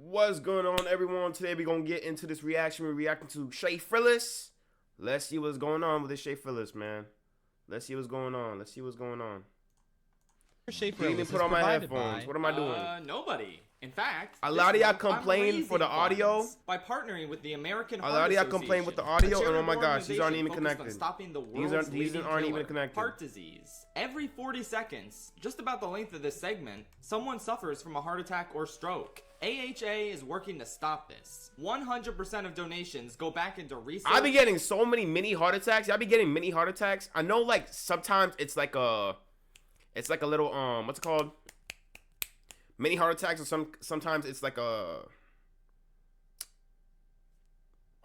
What's going on, everyone? Today we're gonna get into this reaction. We're reacting to Schaffrillas. Let's see what's going on with this Schaffrillas, man. Let's see what's going on. Let's see what's going on. Schaffrillas Didn't put on my headphones. What am I doing? Nobody. In fact, a lot of y'all complain for the audio. By partnering with the American Heart Association. A lot of y'all complain with the audio, and oh my gosh, these aren't even connected. These aren't even connected. Heart disease. Every 40 seconds, just about the length of this segment, someone suffers from a heart attack or stroke. AHA is working to stop this. 100% of donations go back into research. I be getting so many mini heart attacks. Y'all be getting mini heart attacks. I know, like, sometimes it's like a little, what's it called? Mini heart attacks, or sometimes it's like a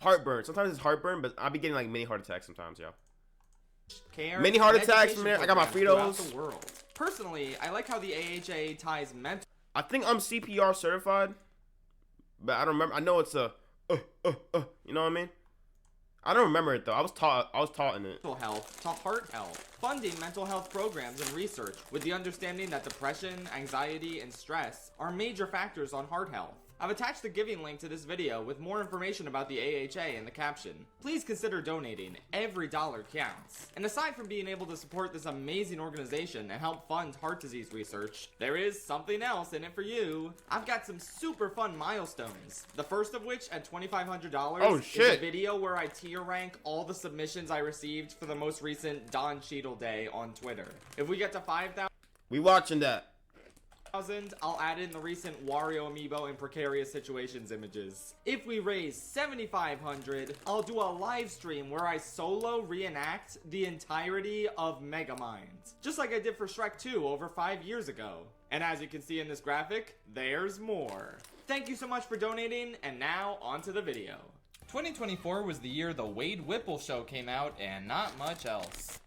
heartburn. Sometimes it's heartburn, but I be getting like mini heart attacks sometimes, yo. Mini heart attacks, man. I got my Fritos. The world. Personally, I like how the AHA ties mental. I think I'm CPR certified, but I don't remember. I know it's a, you know what I mean? I don't remember it though. I was taught in it. Mental health to heart health. Funding mental health programs and research with the understanding that depression, anxiety, and stress are major factors on heart health. I've attached the giving link to this video with more information about the AHA in the caption. Please consider donating. Every dollar counts. And aside from being able to support this amazing organization and help fund heart disease research, there is something else in it for you. I've got some super fun milestones. The first of which, at $2,500, is a video where I tier rank all the submissions I received for the most recent Don Cheadle Day on Twitter. If we get to 5,000, we watching that. I'll add in the recent Wario amiibo in precarious situations images. If we raise 7,500, I'll do a live stream where I solo reenact the entirety of Megamind, just like I did for Shrek 2 over 5 years ago. And as you can see in this graphic, there's more. Thank you so much for donating, and now on to the video. 2024 was the year the Wade Whipple show came out, and not much else.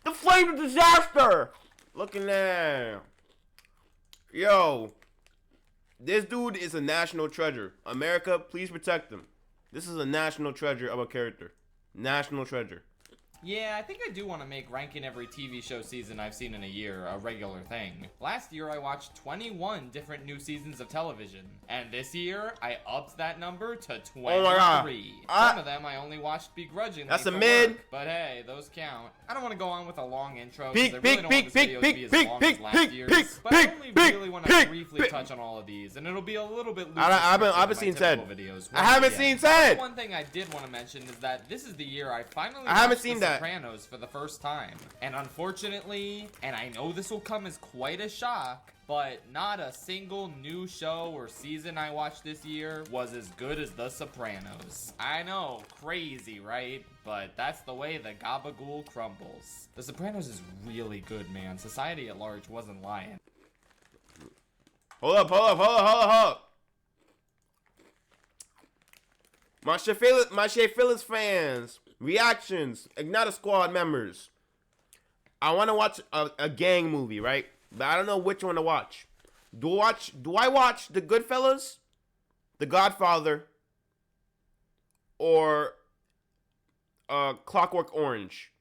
The Flame of Disaster! Looking there. Yo, this dude is a national treasure. America, please protect him. This is a national treasure of a character. National treasure. Yeah, I think I do want to make ranking every TV show season I've seen in a year a regular thing. Last year I watched 21 different new seasons of television, and this year I upped that number to 23. Oh my God. Some of them I only watched begrudgingly. That's a mid. Work, but hey, those count. I don't want to go on with a long intro because I really don't want this video to be as long as last year's, but I only really want to briefly touch on all of these, and ittle be a little bit loose. I haven't seen Ted. I haven't seen Ted. One thing I did want to mention is that this is the year I finally haven't seen that. Sopranos for the first time, and unfortunately, and I know this will come as quite a shock, but not a single new show or season I watched this year was as good as The Sopranos. I know, crazy, right? But that's the way the gabagool crumbles. The Sopranos is really good, man. Society at large wasn't lying. Hold up. My Schaffrillas fans, reactions, Ignitah squad members. I want to watch a gang movie, right? But I don't know which one to watch. Do I watch The Goodfellas, The Godfather, or Clockwork Orange,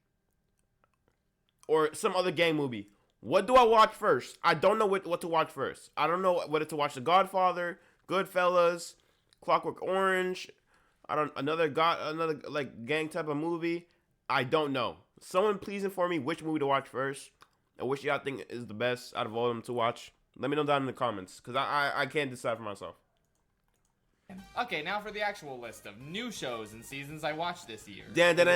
or some other gang movie? What do I watch first? I don't know what to watch first. I don't know whether to watch The Godfather, Goodfellas, Clockwork Orange, another like gang type of movie. I don't know. Someone please inform me which movie to watch first and which y'all think is the best out of all of them to watch. Let me know down in the comments, because I can't decide for myself. Okay, now for the actual list of new shows and seasons I watched this year. I'm not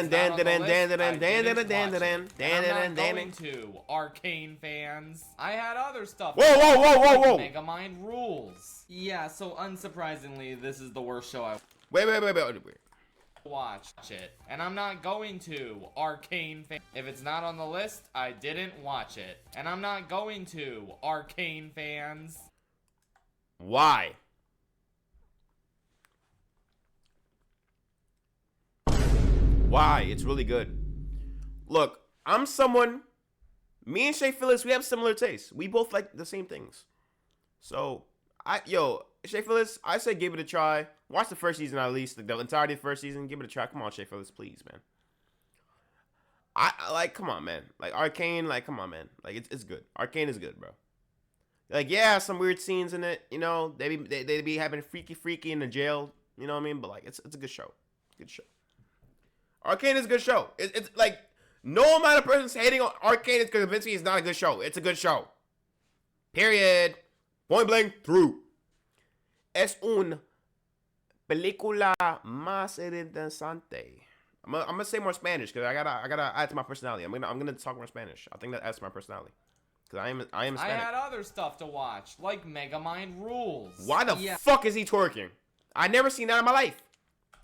going to. Arcane fans. I had other stuff. Whoa. Megamind rules. Yeah, so unsurprisingly, this is the worst show I Wait. Watch it. And I'm not going to. Arcane fans. If it's not on the list, I didn't watch it. And I'm not going to. Arcane fans. Why? Why? It's really good. Look, I'm someone, me and Schaffrillas, we have similar tastes. We both like the same things. So, Schaffrillas, I say give it a try. Watch the first season at least, the entirety of the first season. Give it a try. Come on, Schaffrillas, please, man. I like, come on, man. Like, Arcane, like, come on, man. Like, it's good. Arcane is good, bro. Like, yeah, some weird scenes in it. You know, they be having freaky in the jail. You know what I mean? But like, it's a good show. Good show. Arcane is a good show. It's like no amount of persons hating on Arcane is convince me it's not a good show. It's a good show. Period. Point blank through. Es un película más interesante. I'm gonna say more Spanish because I gotta add to my personality. I'm gonna talk more Spanish. I think that adds to my personality. Because I am Hispanic. I had other stuff to watch, like Megamind Rules. Why the fuck is he twerking? I never seen that in my life.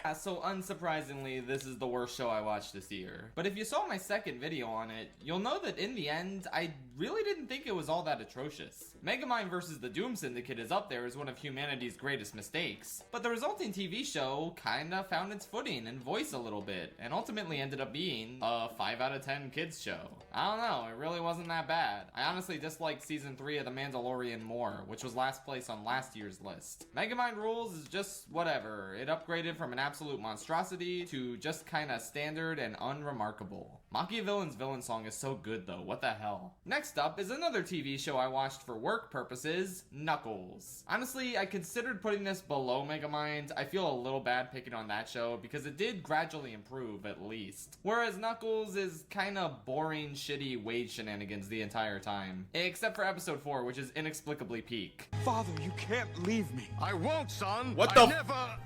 Yeah, so unsurprisingly, this is the worst show I watched this year. But if you saw my second video on it, you'll know that in the end, I really didn't think it was all that atrocious. Megamind vs. the Doom Syndicate is up there as one of humanity's greatest mistakes. But the resulting TV show kinda found its footing and voice a little bit, and ultimately ended up being a 5 out of 10 kids show. I don't know, it really wasn't that bad. I honestly disliked Season 3 of The Mandalorian more, which was last place on last year's list. Megamind Rules is just whatever. It upgraded from an absolute monstrosity to just kinda standard and unremarkable. Machiavellian's villain song is so good though, what the hell. Next up is another TV show I watched for work purposes, Knuckles. Honestly, I considered putting this below Megamind. I feel a little bad picking on that show because it did gradually improve at least. Whereas Knuckles is kinda boring, shitty wage shenanigans the entire time. Except for episode 4, which is inexplicably peak. Father, you can't leave me. I won't, son. What the never...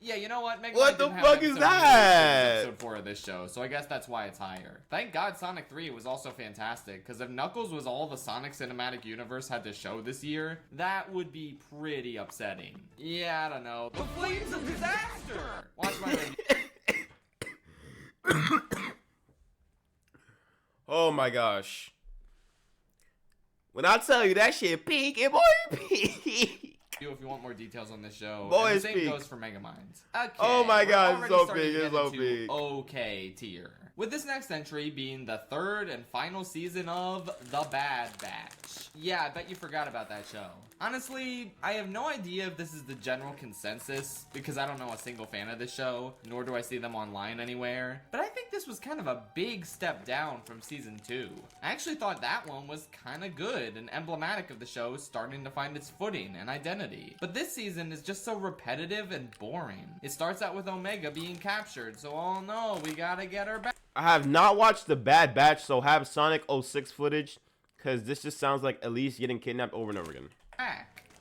Yeah, you know what? What the fuck is that? Episode 4 of this show, so I guess that's why it's higher. Thank God Sonic 3 was also fantastic, because if Knuckles was all the Sonic Cinematic Universe had to show this year, that would be pretty upsetting. Yeah, I don't know. The Flames of Disaster! Watch my review. Oh my gosh. When I tell you that shit peak, it boy peak. If you want more details on this show. Boy, and the same peak. goes for Megamind. Okay, Oh my God, we're it's already so starting big, to it's get so into big. okay tier. With this next entry being the third and final season of The Bad Batch. Yeah, I bet you forgot about that show. Honestly, I have no idea if this is the general consensus, because I don't know a single fan of this show, nor do I see them online anywhere. But I think this was kind of a big step down from season 2. I actually thought that one was kind of good and emblematic of the show starting to find its footing and identity. But this season is just so repetitive and boring. It starts out with Omega being captured, so oh no, we gotta get her back. I have not watched The Bad Batch, so have Sonic 06 footage, because this just sounds like Elise getting kidnapped over and over again.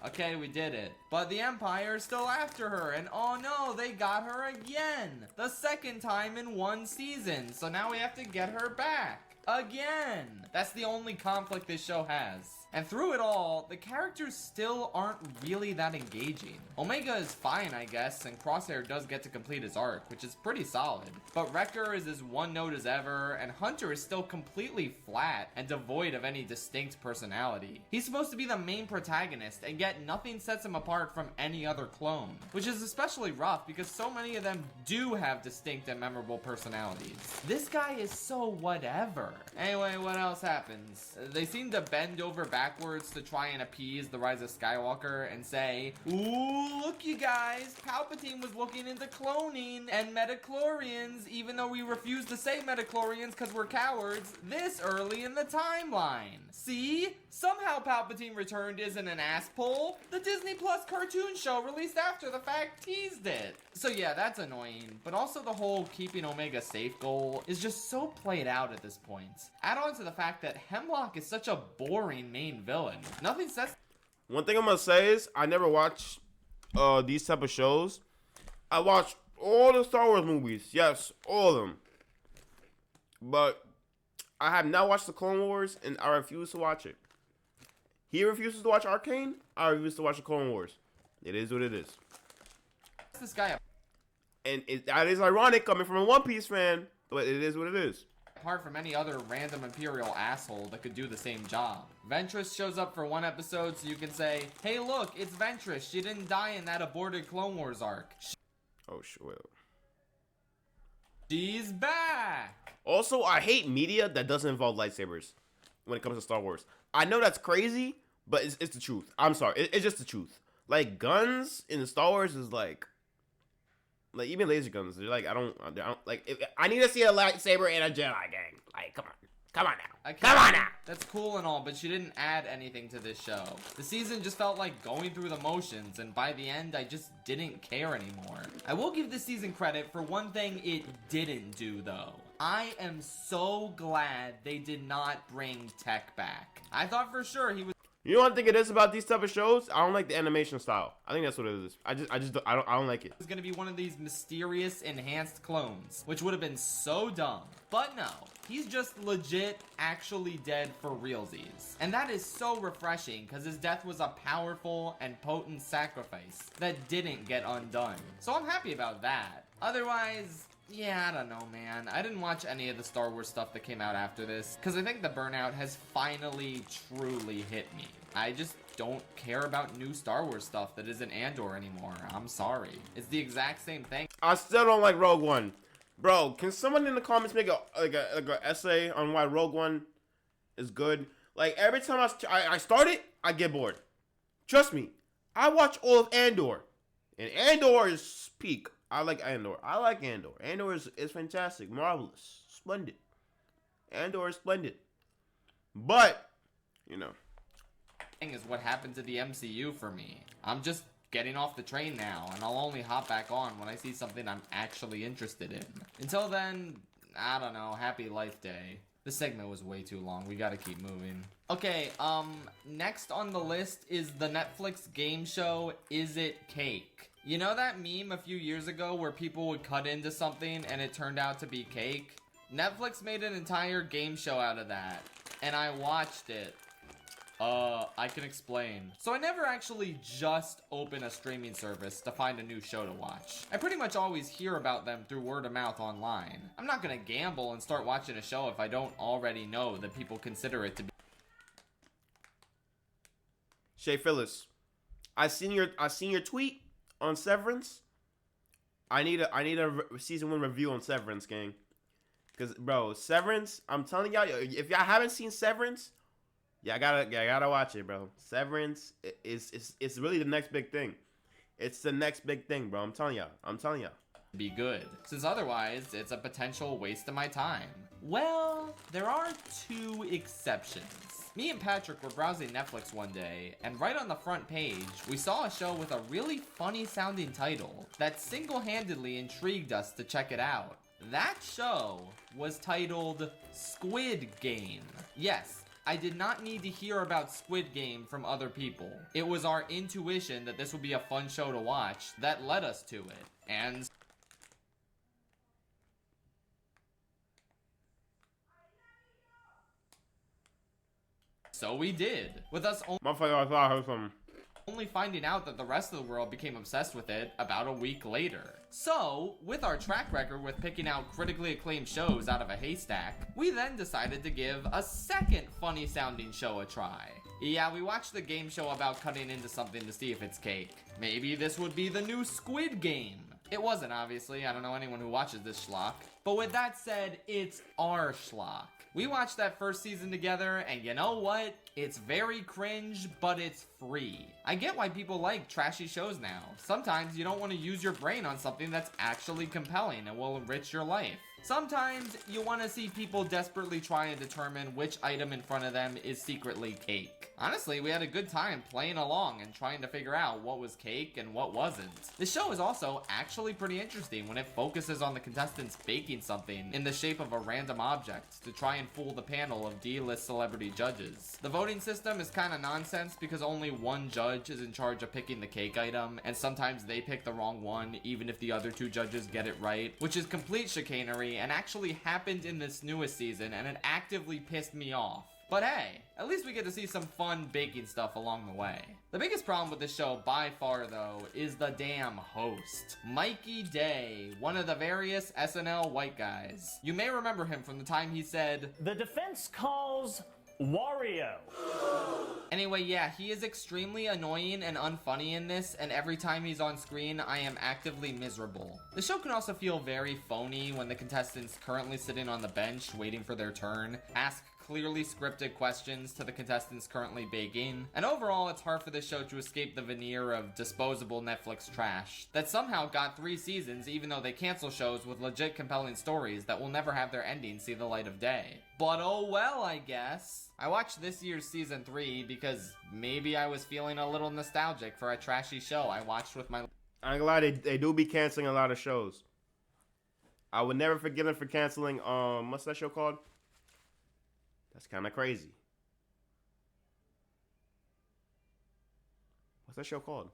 Okay, we did it. But the Empire is still after her, and oh no, they got her again! The second time in one season, so now we have to get her back. Again! That's the only conflict this show has. And through it all, the characters still aren't really that engaging. Omega is fine, I guess, and Crosshair does get to complete his arc, which is pretty solid. But Wrecker is as one note as ever, and Hunter is still completely flat and devoid of any distinct personality. He's supposed to be the main protagonist, and yet nothing sets him apart from any other clone. Which is especially rough because so many of them do have distinct and memorable personalities. This guy is so whatever. Anyway, what else happens? They seem to bend over backwards to try and appease the Rise of Skywalker and say, ooh, look you guys, Palpatine was looking into cloning and metachlorians, even though we refuse to say metachlorians because we're cowards this early in the timeline. See? Somehow Palpatine Returned isn't an ass pull. The Disney Plus cartoon show released after the fact teased it. So yeah, that's annoying, but also the whole keeping Omega safe goal is just so played out at this point. Add on to the fact that Hemlock is such a boring main villain. Nothing says. One thing I'm gonna say is I never watch these type of shows. I watch all the Star Wars movies, yes, all of them. But I have not watched the Clone Wars, and I refuse to watch it. He refuses to watch Arcane. I refuse to watch the Clone Wars. It is what it is. This guy And that is ironic coming from a One Piece fan, but it is what it is. apart from any other random Imperial asshole that could do the same job. Ventress shows up for one episode so you can say, hey look, it's Ventress. She didn't die in that aborted Clone Wars arc. Oh, sure. She's back! Also, I hate media that doesn't involve lightsabers when it comes to Star Wars. I know that's crazy, but it's the truth. I'm sorry. It's just the truth. Like, guns in Star Wars is like even laser guns. They're like, I don't like, I need to see a lightsaber and a Jedi gang. Like, come on. Come on I now. can't- Come on now. That's cool and all, but she didn't add anything to this show. The season just felt like going through the motions, and by the end, I just didn't care anymore. I will give this season credit for one thing it didn't do, though. I am so glad they did not bring Tech back. I thought for sure he was You know what I think it is about these type of shows? I don't like the animation style. I think that's what it is. I don't like it. gonna be one of these mysterious enhanced clones, which would have been so dumb. But no, he's just legit actually dead for realsies. And that is so refreshing because his death was a powerful and potent sacrifice that didn't get undone. So I'm happy about that. Otherwise, yeah, I don't know, man. I didn't watch any of the Star Wars stuff that came out after this because I think the burnout has finally truly hit me. I just don't care about new Star Wars stuff that isn't Andor anymore. I'm sorry. It's the exact same thing. I still don't like Rogue One. Bro, can someone in the comments make a essay on why Rogue One is good? Like, every time I start it, I get bored. Trust me. I watch all of Andor. And Andor is peak. I like Andor. Andor is fantastic. Marvelous. Splendid. Andor is splendid. But, you know. Is what happened to the MCU for me. I'm just getting off the train now, and I'll only hop back on when I see something I'm actually interested in. Until then, I don't know, happy Life Day. This segment was way too long, we gotta keep moving. Okay, next on the list is the Netflix game show, Is It Cake? You know that meme a few years ago where people would cut into something and it turned out to be cake? Netflix made an entire game show out of that, and I watched it. I can explain. So I never actually just open a streaming service to find a new show to watch. I pretty much always hear about them through word of mouth online. I'm not gonna gamble and start watching a show if I don't already know that people consider it to be. Schaffrillas, I seen your tweet on Severance. I need a season 1 review on Severance, gang. Cause bro, Severance, I'm telling y'all, if y'all haven't seen Severance, yeah, I gotta watch it, bro. Severance is really the next big thing. It's the next big thing, bro. I'm telling y'all. Be good, since otherwise it's a potential waste of my time. Well, there are two exceptions. Me and Patrick were browsing Netflix one day, and right on the front page, we saw a show with a really funny sounding title that single-handedly intrigued us to check it out. That show was titled Squid Game. Yes, I did not need to hear about Squid Game from other people. It was our intuition that this would be a fun show to watch that led us to it. And so we did. With us Motherfucker, I thought I heard something. only finding out that the rest of the world became obsessed with it about a week later. So, with our track record with picking out critically acclaimed shows out of a haystack, we then decided to give a second funny sounding show a try. Yeah, we watched the game show about cutting into something to see if it's cake. Maybe this would be the new Squid Game. It wasn't, obviously. I don't know anyone who watches this schlock. But with that said, it's our schlock. We watched that first season together, and you know what? It's very cringe, but it's free. I get why people like trashy shows now. Sometimes you don't want to use your brain on something that's actually compelling and will enrich your life. Sometimes you want to see people desperately try and determine which item in front of them is secretly cake. Honestly, we had a good time playing along and trying to figure out what was cake and what wasn't. The show is also actually pretty interesting when it focuses on the contestants baking something in the shape of a random object to try and fool the panel of D-list celebrity judges. The voting system is kind of nonsense because only one judge is in charge of picking the cake item, and sometimes they pick the wrong one even if the other two judges get it right, which is complete chicanery and actually happened in this newest season, and it actively pissed me off. But hey, at least we get to see some fun baking stuff along the way. The biggest problem with this show by far though is the damn host. Mikey Day, one of the various SNL white guys. You may remember him from the time he said, "The defense calls Wario." Anyway, yeah, he is extremely annoying and unfunny in this, and every time he's on screen, I am actively miserable. The show can also feel very phony when the contestants currently sitting on the bench waiting for their turn ask clearly scripted questions to the contestants currently baking, and overall it's hard for this show to escape the veneer of disposable Netflix trash that somehow got 3 seasons even though they cancel shows with legit compelling stories that will never have their ending see the light of day. But oh well, I guess. I watched this year's season 3 because maybe I was feeling a little nostalgic for a trashy show I watched with my... I ain't gonna lie, they do be canceling a lot of shows. I would never forgive them for canceling, what's that show called? That's kind of crazy. What's that show called?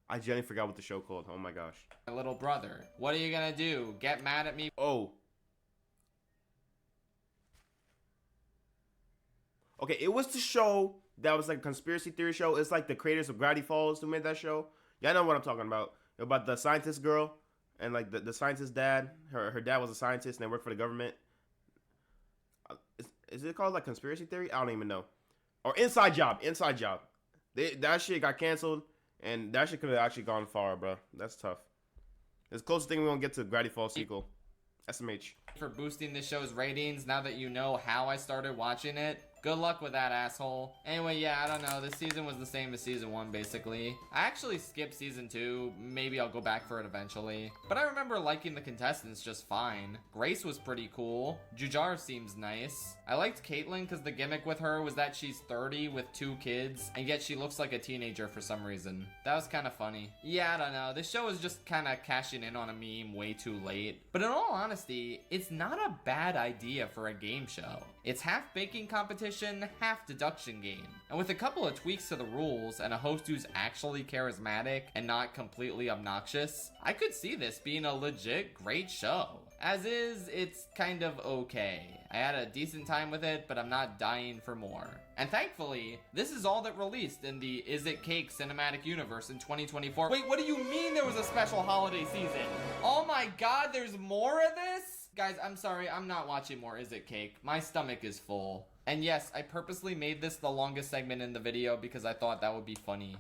I genuinely forgot what the show called. Oh my gosh. My little brother. What are you gonna do? Get mad at me? Oh. Okay, it was the show that was like a conspiracy theory show. It's like the creators of Gravity Falls who made that show. Y'all know what I'm talking about. About the scientist girl and like the scientist dad. Her dad was a scientist and they worked for the government. Is it called like conspiracy theory? I don't even know. Or Inside Job. Inside Job. That shit got canceled and that shit could have actually gone far, bro. That's tough. It's the closest thing we're gonna get to Gravity Falls sequel. SMH. For boosting the show's ratings now that you know how I started watching it. Good luck with that, asshole. Anyway, yeah, I don't know. This season was the same as season 1, basically. I actually skipped season 2. Maybe I'll go back for it eventually. But I remember liking the contestants just fine. Grace was pretty cool. Jujar seems nice. I liked Caitlyn because the gimmick with her was that she's 30 with 2 kids, and yet she looks like a teenager for some reason. That was kind of funny. Yeah, I don't know. This show is just kind of cashing in on a meme way too late. But in all honesty, it's not a bad idea for a game show. It's half baking competition, half deduction game. And with a couple of tweaks to the rules and a host who's actually charismatic and not completely obnoxious, I could see this being a legit great show. As is, it's kind of okay. I had a decent time with it, but I'm not dying for more. And thankfully, this is all that released in the Is It Cake cinematic universe in 2024. Wait, what do you mean there was a special holiday season? Oh my god, there's more of this? Guys, I'm sorry, I'm not watching more Is It Cake. My stomach is full. And yes, I purposely made this the longest segment in the video because I thought that would be funny.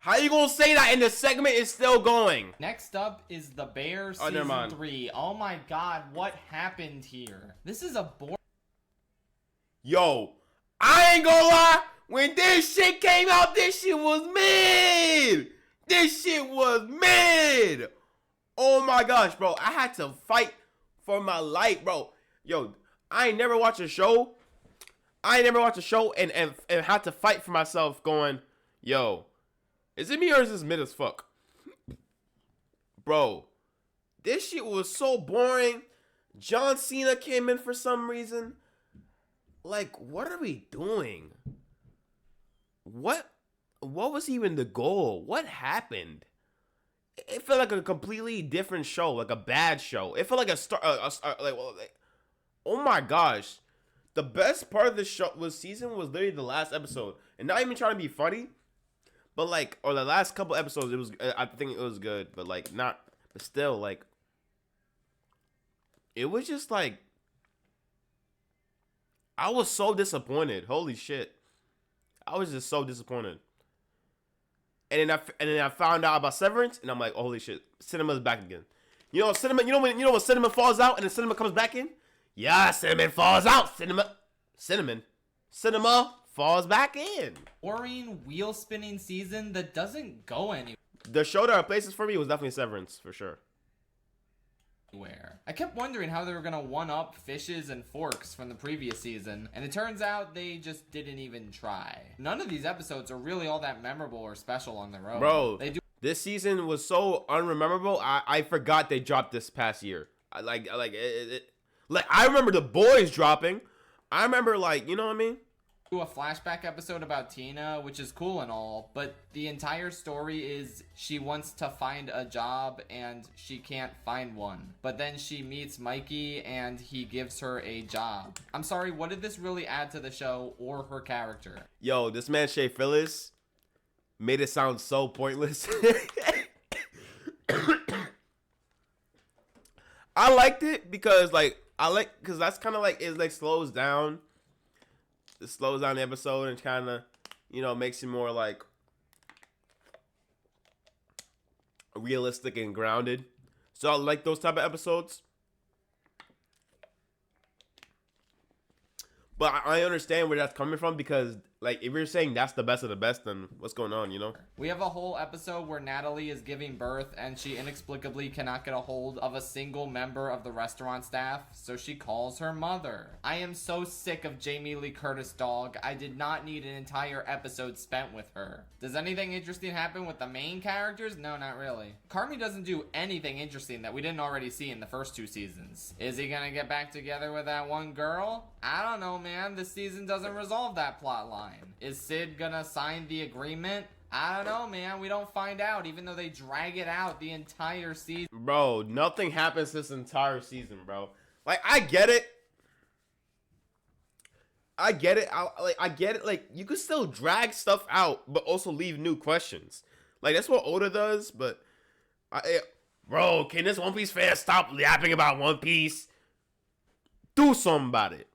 How you gonna say that and the segment is still going? Next up is The Bear Season 3. Oh my god, what happened here? This is a boring... Yo, I ain't gonna lie. When this shit came out, this shit was mid. This shit was mid. Oh my gosh, bro. I had to fight for my life, bro. Yo, I ain't never watched a show. And had to fight for myself going, yo, is it me or is this mid as fuck? Bro, this shit was so boring. John Cena came in for some reason. Like, what are we doing? What was even the goal? What happened? It felt like a completely different show, like a bad show. It felt like oh my gosh. The best part of the season was literally the last episode. And not even trying to be funny, but like, or the last couple episodes, it was, I think it was good, but like not, but still like, it was just like, I was so disappointed. Holy shit. I was just so disappointed. And then I found out about Severance, and I'm like, oh, holy shit, Cinema's back again. You know, Cinema. You know when Cinema falls out and then Cinema comes back in? Yeah, Cinnamon falls out. Cinema falls back in. Boring wheel spinning season that doesn't go anywhere. The show that replaces for me was definitely Severance for sure. I kept wondering how they were gonna one-up Fishes and Forks from the previous season, and it turns out they just didn't even try. None of these episodes are really all that memorable or special on their own. Bro, this season was so unrememberable. I forgot they dropped this past year. I remember the boys dropping. I remember, like, you know what I mean? Do a flashback episode about Tina, which is cool and all, but the entire story is she wants to find a job and she can't find one. But then she meets Mikey and he gives her a job. I'm sorry, what did this really add to the show or her character? Yo, this man Schaffrillas made it sound so pointless. I liked it because that's kind of like, it like slows down. It slows down the episode and kind of, makes it more like, realistic and grounded. So I like those type of episodes. But I understand where that's coming from because, like, if you're saying that's the best of the best, then what's going on, you know? We have a whole episode where Natalie is giving birth and she inexplicably cannot get a hold of a single member of the restaurant staff, so she calls her mother. I am so sick of Jamie Lee Curtis, dog. I did not need an entire episode spent with her. Does anything interesting happen with the main characters? No, not really. Carmi doesn't do anything interesting that we didn't already see in the first 2 seasons. Is he gonna get back together with that one girl? I don't know, man. This season doesn't resolve that plot line. Is Sid gonna sign the agreement? I don't know, man. We don't find out, even though they drag it out the entire season. Bro, nothing happens this entire season, bro. Like, I get it. I get it. I get it. Like, you could still drag stuff out, but also leave new questions. Like, that's what Oda does, but... bro, can this One Piece fan stop yapping about One Piece? Do something about it.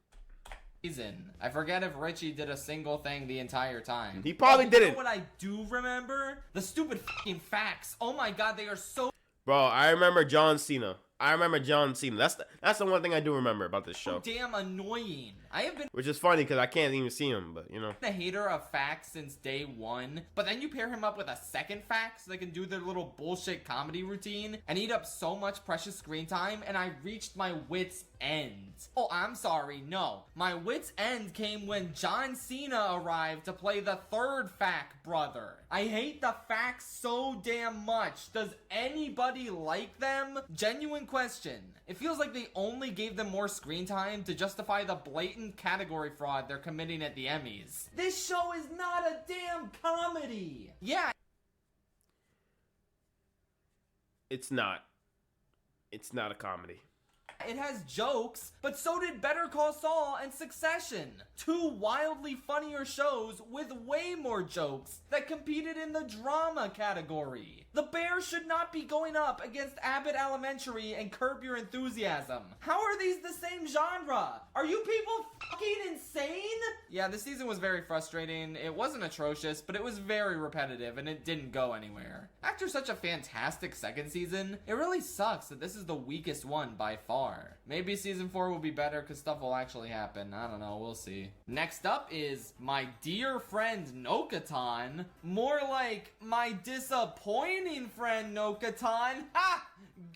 I forget if Richie did a single thing the entire time. He probably didn't. You know what I do remember? The stupid fucking facts. Oh my god, they are so Bro, I remember John Cena. That's the one thing I do remember about this show. damn annoying. I have been Which is funny because I can't even see him, but you know. a hater of facts since day one, but then you pair him up with a second fact so they can do their little bullshit comedy routine and eat up so much precious screen time, and I reached my wit's end. Oh, I'm sorry, no. My wit's end came when John Cena arrived to play the third fact brother. I hate the facts so damn much. Does anybody like them? Genuine question. It feels like they only gave them more screen time to justify the blatant category fraud they're committing at the Emmys. This show is not a damn comedy. Yeah. It's not. It's not a comedy. It has jokes, but so did Better Call Saul and Succession. 2 wildly funnier shows with way more jokes that competed in the drama category. The Bears should not be going up against Abbott Elementary and Curb Your Enthusiasm. How are these the same genre? Are you people fucking insane? Yeah, this season was very frustrating. It wasn't atrocious, but it was very repetitive and it didn't go anywhere. After such a fantastic second season, it really sucks that this is the weakest one by far. Maybe season 4 will be better because stuff will actually happen. I don't know, we'll see. Next up is my dear friend Nokatan. More like my disappointing friend Nokatan. Ha!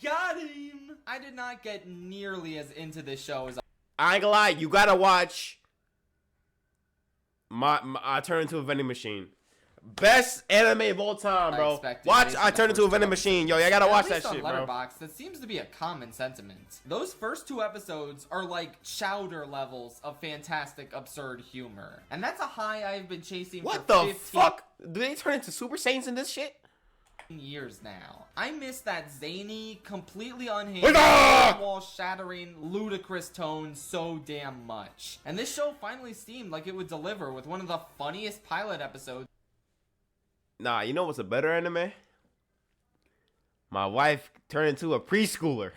Got him! I did not get nearly as into this show as I ain't gonna lie, you gotta watch I Turn Into a Vending Machine. Best anime of all time, bro. Watch I Turn Into a Vending Machine. Yo, I gotta watch that shit, bro. Letterboxd, that seems to be a common sentiment. Those first 2 episodes are like Chowder levels of fantastic, absurd humor. And that's a high I've been chasing for 15 fuck? Do they turn into Super Saiyans in this shit? years now. I miss that zany, completely unhinged, wall-shattering, ludicrous tone so damn much. And this show finally seemed like it would deliver with one of the funniest pilot episodes. Nah, you know what's a better anime? My wife turned into a preschooler.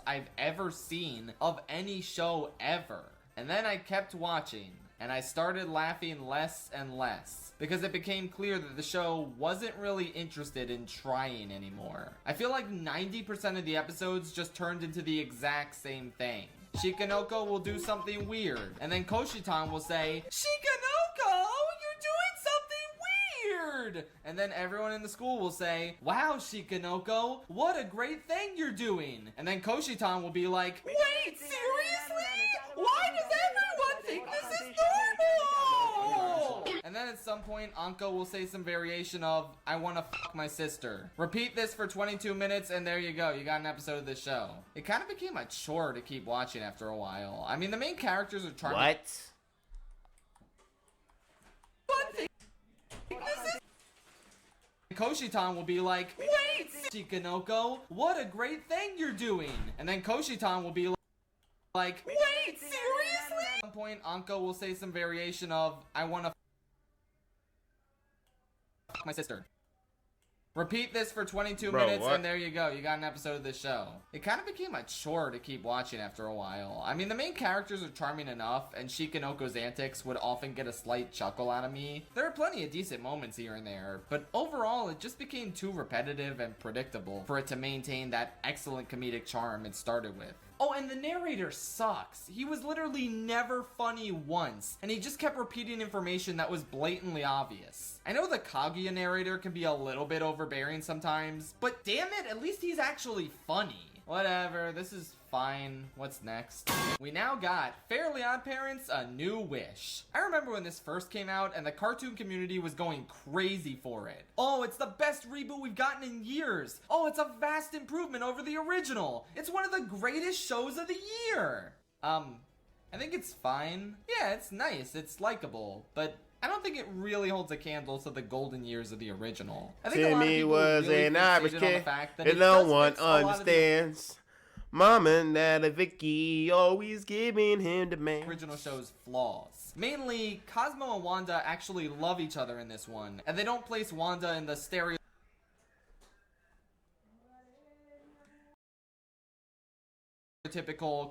I've ever seen of any show ever. And then I kept watching, and I started laughing less and less, because it became clear that the show wasn't really interested in trying anymore. I feel like 90% of the episodes just turned into the exact same thing. Shikanoko will do something weird, and then Koshitan will say, "Shikanoko, you're doing something weird!" And then everyone in the school will say, "Wow, Shikanoko, what a great thing you're doing!" And then Koshitan will be like, "Wait, seriously? Why does everyone think this is normal?" And then at some point, Anko will say some variation of, "I wanna fuck my sister." Repeat this for 22 minutes, and there you go. You got an episode of the show. It kind of became a chore to keep watching after a while. I mean, the main characters are charming. What? Koshitan will be like, "Wait, Shikanoko, what a great thing you're doing." And then Koshitan will be like, "Wait, seriously?" At some point, Anko will say some variation of, "I wanna fuck my sister." Repeat this for 22 Bro, minutes what? and there you go. You got an episode of this show. It kind of became a chore to keep watching after a while. I mean, the main characters are charming enough, and Shikanoko's antics would often get a slight chuckle out of me. There are plenty of decent moments here and there, but overall it just became too repetitive and predictable for it to maintain that excellent comedic charm it started with. Oh, and the narrator sucks. He was literally never funny once, and he just kept repeating information that was blatantly obvious. I know the Kaguya narrator can be a little bit overbearing sometimes, but damn it, at least he's actually funny. Whatever, this is fine. What's next? We now got Fairly Odd Parents: A New Wish. I remember when this first came out and the cartoon community was going crazy for it. Oh, it's the best reboot we've gotten in years. Oh, it's a vast improvement over the original. It's one of the greatest shows of the year. I think it's fine. Yeah, it's nice. It's likable, but I don't think it really holds a candle to the golden years of the original. I think a lot of Timmy people was really an Irish fixated on the kid, fact that and it no does one fix a lot of the understands. Mom and Dad and Vicky always giving him demands. original show's flaws. Mainly, Cosmo and Wanda actually love each other in this one, and they don't place Wanda in the stereotypical,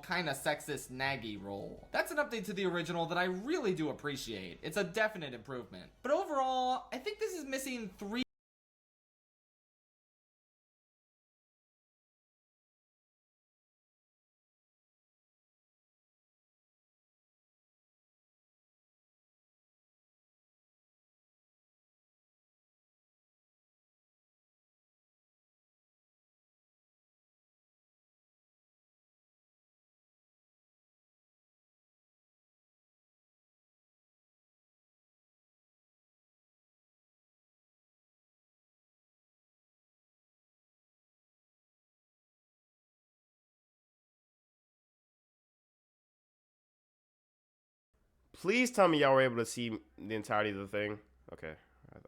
kinda sexist naggy role. That's an update to the original that I really do appreciate. It's a definite improvement. But overall, I think this is missing three Please tell me y'all were able to see the entirety of the thing. Okay,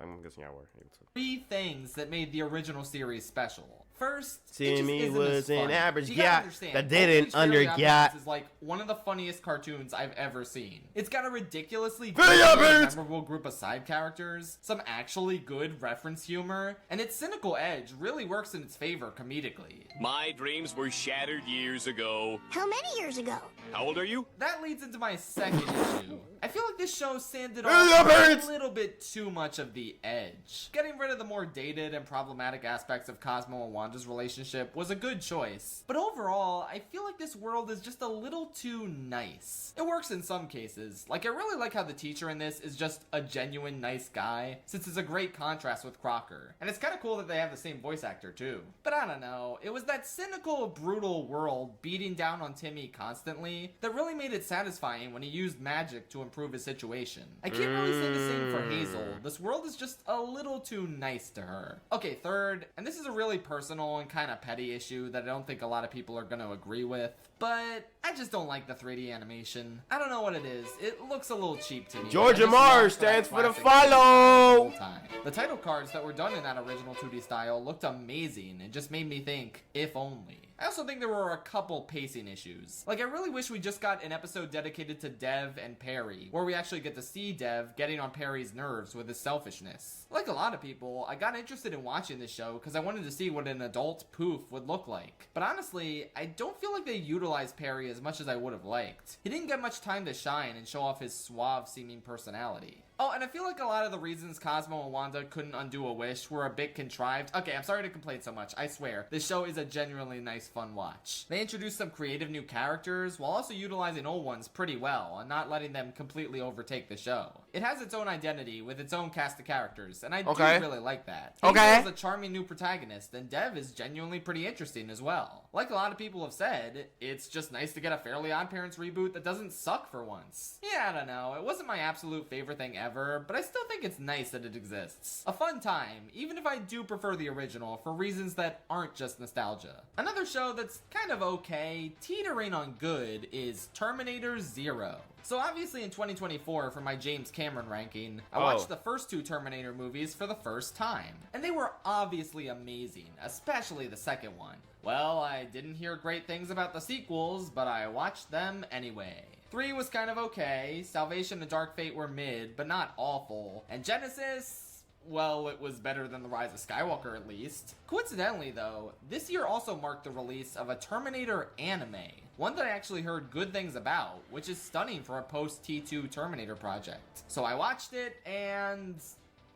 I'm guessing y'all were able to. things that made the original series special. First, Timmy it just isn't was as an funny. average You gotta guy understand, that didn't Ultimate Fairly Odd undergot. Parents is like one of the funniest cartoons I've ever seen. It's got a ridiculously Fairly Odd good, Parents! memorable group of side characters, some actually good reference humor, and its cynical edge really works in its favor comedically. My dreams were shattered years ago. How many years ago? How old are you? That leads into my second issue. I feel like this show sanded Fairly Odd off Parents! a little bit too much of the edge. Getting rid of the more dated and problematic aspects of Cosmo and Wanda's relationship was a good choice. But overall, I feel like this world is just a little too nice. It works in some cases. Like, I really like how the teacher in this is just a genuine nice guy, since it's a great contrast with Crocker. And it's kind of cool that they have the same voice actor too. But I don't know, it was that cynical, brutal world beating down on Timmy constantly that really made it satisfying when he used magic to improve his situation. I can't really say the same for Hazel. This world is just a little too nice to her. Okay, third, and this is a really personal and kind of petty issue that I don't think a lot of people are going to agree with, but I just don't like the 3D animation. I don't know what it is. It looks a little cheap to me. Georgia I just Mars want stands that for the classic 3D style follow. the whole time. The title cards that were done in that original 2D style looked amazing. It just made me think, if only. I also think there were a couple pacing issues. Like, I really wish we just got an episode dedicated to Dev and Perry, where we actually get to see Dev getting on Perry's nerves with his selfishness. Like a lot of people, I got interested in watching this show because I wanted to see what an adult Poof would look like. But honestly, I don't feel like they utilized Perry as much as I would have liked. He didn't get much time to shine and show off his suave-seeming personality. Oh, and I feel like a lot of the reasons Cosmo and Wanda couldn't undo a wish were a bit contrived. Okay, I'm sorry to complain so much, I swear. This show is a genuinely nice, fun watch. They introduced some creative new characters, while also utilizing old ones pretty well, and not letting them completely overtake the show. It has its own identity, with its own cast of characters, and I do really like that. Hazel is a charming new protagonist, and Dev is genuinely pretty interesting as well. Like a lot of people have said, it's just nice to get a Fairly Odd Parents reboot that doesn't suck for once. Yeah, I don't know, it wasn't my absolute favorite thing ever, but I still think it's nice that it exists. A fun time, even if I do prefer the original for reasons that aren't just nostalgia. Another show that's kind of okay, teetering on good, is Terminator Zero. So obviously in 2024, for my James Cameron ranking, I watched the first two Terminator movies for the first time. And they were obviously amazing, especially the second one. Well, I didn't hear great things about the sequels, but I watched them anyway. 3 was kind of okay, Salvation and Dark Fate were mid, but not awful, and Genesis, well, it was better than The Rise of Skywalker at least. Coincidentally though, this year also marked the release of a Terminator anime, one that I actually heard good things about, which is stunning for a post-T2 Terminator project. So I watched it, and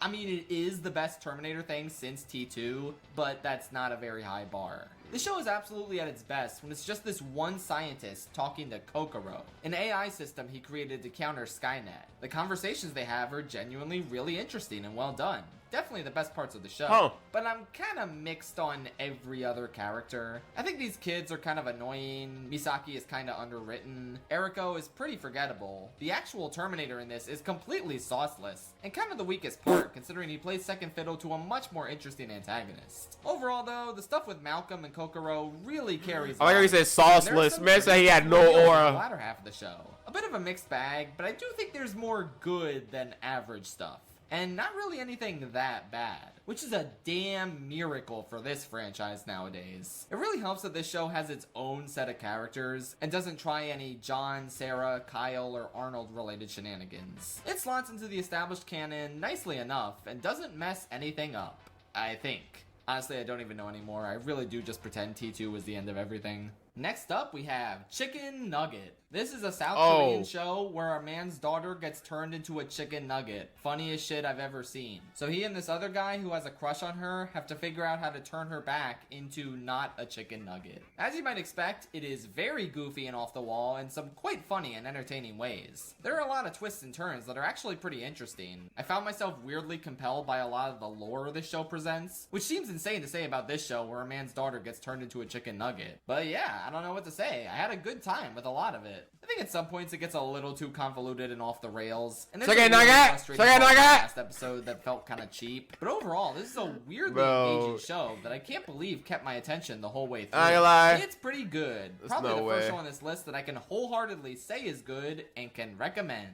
I mean, it is the best Terminator thing since T2, but that's not a very high bar. The show is absolutely at its best when it's just this one scientist talking to Kokoro, an AI system he created to counter Skynet. The conversations they have are genuinely really interesting and well done. Definitely the best parts of the show. Huh. But I'm kind of mixed on every other character. I think these kids are kind of annoying. Misaki is kind of underwritten. Eriko is pretty forgettable. The actual Terminator in this is completely sauceless, and kind of the weakest part, considering he plays second fiddle to a much more interesting antagonist. Overall though, the stuff with Malcolm and Kokoro really carries. I like how he said There's sauceless. some Man said he had no reveals in the aura. latter half of the show. A bit of a mixed bag, but I do think there's more good than average stuff. And not really anything that bad, which is a damn miracle for this franchise nowadays. It really helps that this show has its own set of characters and doesn't try any John, Sarah, Kyle, or Arnold related shenanigans. It slots into the established canon nicely enough and doesn't mess anything up, I think. Honestly, I don't even know anymore. I really do just pretend T2 was the end of everything. Next up, we have Chicken Nugget. This is a South Korean show where a man's daughter gets turned into a chicken nugget. Funniest shit I've ever seen. So he and this other guy who has a crush on her have to figure out how to turn her back into not a chicken nugget. As you might expect, it is very goofy and off the wall in some quite funny and entertaining ways. There are a lot of twists and turns that are actually pretty interesting. I found myself weirdly compelled by a lot of the lore this show presents, which seems insane to say about this show where a man's daughter gets turned into a chicken nugget. But yeah, I don't know what to say. I had a good time with a lot of it. I think at some points it gets a little too convoluted and off the rails. And there's a really frustrating part of the last episode that felt kind of cheap. But overall, this is a weirdly engaging show that I can't believe kept my attention the whole way through. I ain't gonna lie. It's pretty good. There's Probably no the first way. show on this list that I can wholeheartedly say is good and can recommend.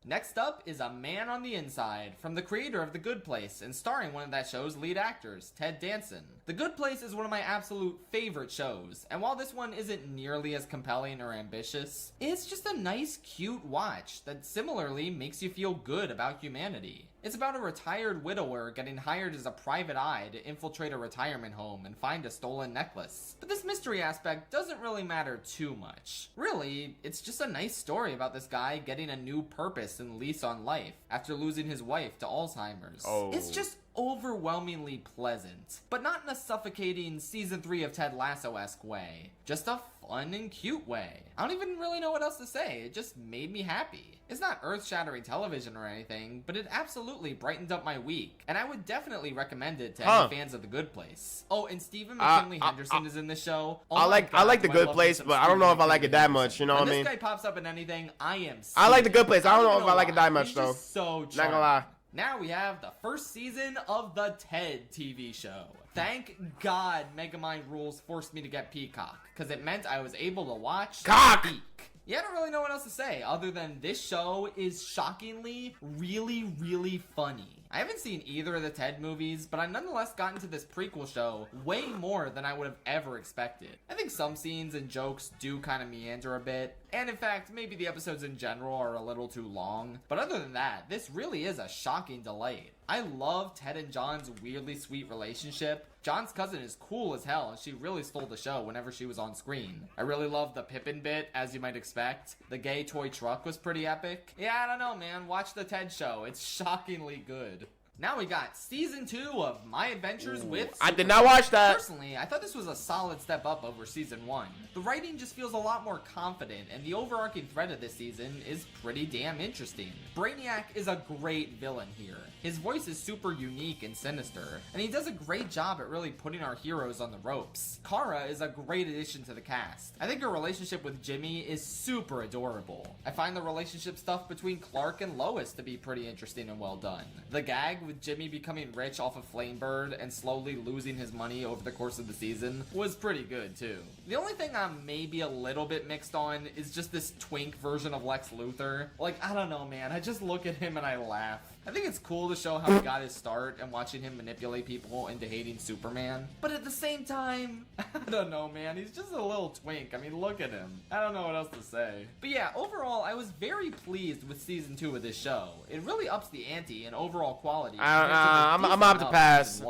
Next up is A Man on the Inside, from the creator of The Good Place and starring one of that show's lead actors, Ted Danson. The Good Place is one of my absolute favorite shows, and while this one isn't nearly as compelling or ambitious, it's just a nice, cute watch that similarly makes you feel good about humanity. It's about a retired widower getting hired as a private eye to infiltrate a retirement home and find a stolen necklace. But this mystery aspect doesn't really matter too much. Really, it's just a nice story about this guy getting a new purpose and lease on life after losing his wife to Alzheimer's. It's just overwhelmingly pleasant, but not in a suffocating season 3 of Ted Lasso-esque way. Just a fun and cute way. I don't even really know what else to say. It just made me happy. It's not earth-shattering television or anything, but it absolutely brightened up my week, and I would definitely recommend it to any fans of The Good Place. Oh, and Stephen McKinley Henderson is in the show. Oh I like The do Good love Place, me some but I don't know Stephen if I like it that McKinley much. You know what I When mean? this guy pops up in anything, I am. I like The seeing Good Place. it. I don't know if I like it that why. much, He's though. just so Not gonna charming. lie. Now we have the first season of the Ted TV show. Thank God Megamind Rules forced me to get Peacock, because it meant I was able to watch Peak. Yeah, I don't really know what else to say other than this show is shockingly really, really funny. I haven't seen either of the Ted movies, but I've nonetheless gotten to this prequel show way more than I would have ever expected. I think some scenes and jokes do kind of meander a bit, and in fact, maybe the episodes in general are a little too long, but other than that, this really is a shocking delight. I love Ted and John's weirdly sweet relationship. John's cousin is cool as hell, and she really stole the show whenever she was on screen. I really love the Pippin bit, as you might expect. The gay toy truck was pretty epic. Yeah, I don't know, man. Watch the Ted show. It's shockingly good. Now we got season 2 of My Adventures with I did not watch that. Personally, I thought this was a solid step up over season 1. The writing just feels a lot more confident, and the overarching thread of this season is pretty damn interesting. Brainiac is a great villain here. His voice is super unique and sinister, and he does a great job at really putting our heroes on the ropes. Kara is a great addition to the cast. I think her relationship with Jimmy is super adorable. I find the relationship stuff between Clark and Lois to be pretty interesting and well done. The gag with Jimmy becoming rich off of Flamebird and slowly losing his money over the course of the season was pretty good too. The only thing I'm maybe a little bit mixed on is just this twink version of Lex Luthor. Like, I don't know, man, I just look at him and I laugh. I think it's cool to show how he got his start and watching him manipulate people into hating Superman. But at the same time, I don't know, man. He's just a little twink. I mean, look at him. I don't know what else to say. But yeah, overall, I was very pleased with season 2 of this show. It really ups the ante and overall quality. I'm about to pass.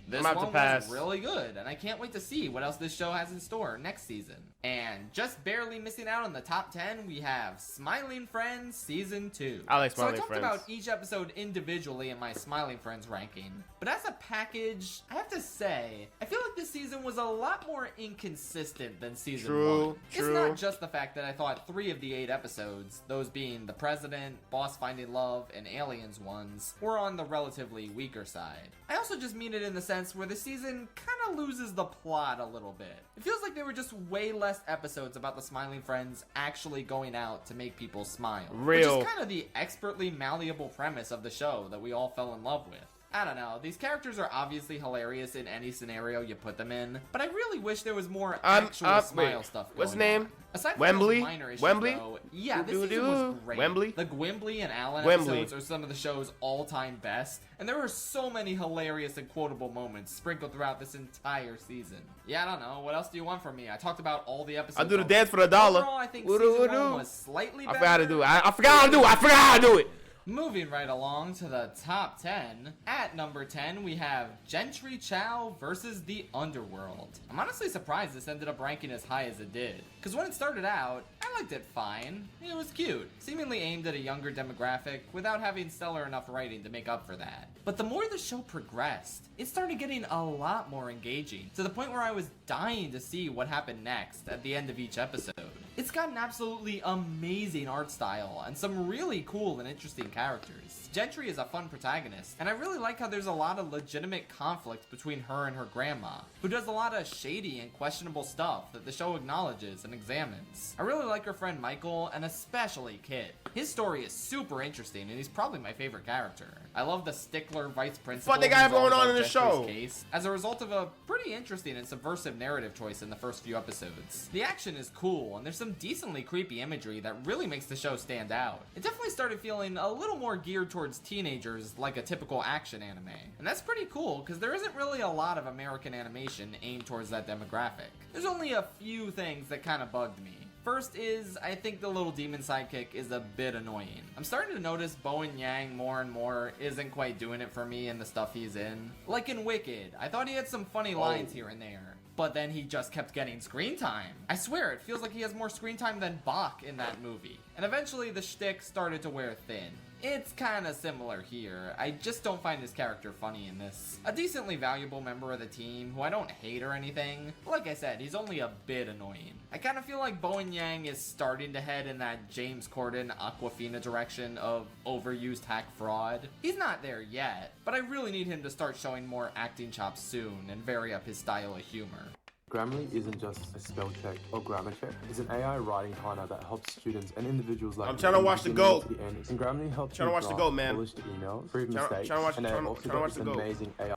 This I'm about one to pass. was really good, and I can't wait to see what else this show has in store next season. And just barely missing out on the top 10, we have Smiling Friends Season 2. I like Smiling So I talked Friends. about each episode individually in my Smiling Friends ranking, but as a package, I have to say, I feel like this season was a lot more inconsistent than season 1. It's not just the fact that I thought 3 of the 8 episodes, those being The President, Boss Finding Love, and Aliens ones, were on the relatively weaker side. I also just mean it in the sense where the season kind of loses the plot a little bit. It feels like there were just way less episodes about the Smiling Friends actually going out to make people smile. Which is kind of the expertly malleable premise of the show that we all fell in love with. I don't know, these characters are obviously hilarious in any scenario you put them in, but I really wish there was more actual smile stuff going What's his name? on. Aside from Wembley? those minor issues, Wembley? though, yeah, this season was great. Wembley? The Gwimbly and Allen Wembley. episodes are some of the show's all-time best, and there were so many hilarious and quotable moments sprinkled throughout this entire season. Yeah, I don't know, what else do you want from me? I talked about all the episodes. I'll do the dance for the dollar. Overall, I think season 1 was slightly better. I forgot how to do it. I forgot how to do it. I forgot how to do it. Moving right along to the top 10. At number 10, we have Gentry Chow versus the Underworld. I'm honestly surprised this ended up ranking as high as it did, because when it started out, I liked it fine. It was cute, seemingly aimed at a younger demographic without having stellar enough writing to make up for that. But the more the show progressed, it started getting a lot more engaging, to the point where I was dying to see what happened next at the end of each episode. It's got an absolutely amazing art style and some really cool and interesting characters. Gentry is a fun protagonist, and I really like how there's a lot of legitimate conflict between her and her grandma, who does a lot of shady and questionable stuff that the show acknowledges and examines. I really like her friend Michael, and especially Kit. His story is super interesting, and he's probably my favorite character. I love the stickler vice principal. What they got who's all going on about in the Gentry's show? Case, as a result of a pretty interesting and subversive narrative choice in the first few episodes. The action is cool, and there's some decently creepy imagery that really makes the show stand out. It definitely started feeling a little more geared towards teenagers like a typical action anime. And that's pretty cool, because there isn't really a lot of American animation aimed towards that demographic. There's only a few things that kind of bugged me. First is, I think the little demon sidekick is a bit annoying. I'm starting to notice Bowen Yang more and more isn't quite doing it for me in the stuff he's in. Like in Wicked, I thought he had some funny lines here and there, but then he just kept getting screen time. I swear, it feels like he has more screen time than Bach in that movie. And eventually the shtick started to wear thin. It's kinda similar here. I just don't find his character funny in this. A decently valuable member of the team, who I don't hate or anything. Like I said, he's only a bit annoying. I kinda feel like Bowen Yang is starting to head in that James Corden Aquafina direction of overused hack fraud. He's not there yet, but I really need him to start showing more acting chops soon and vary up his style of humor. Grammarly isn't just a spell check or grammar check. It's an AI writing partner that helps students and individuals like I'm trying to watch the GOAT. And Grammarly helps Trying to watch the GOAT, man. polish the emails, prove Trying to mistakes, watch- and they trying to also watch got the this GOAT. amazing AI.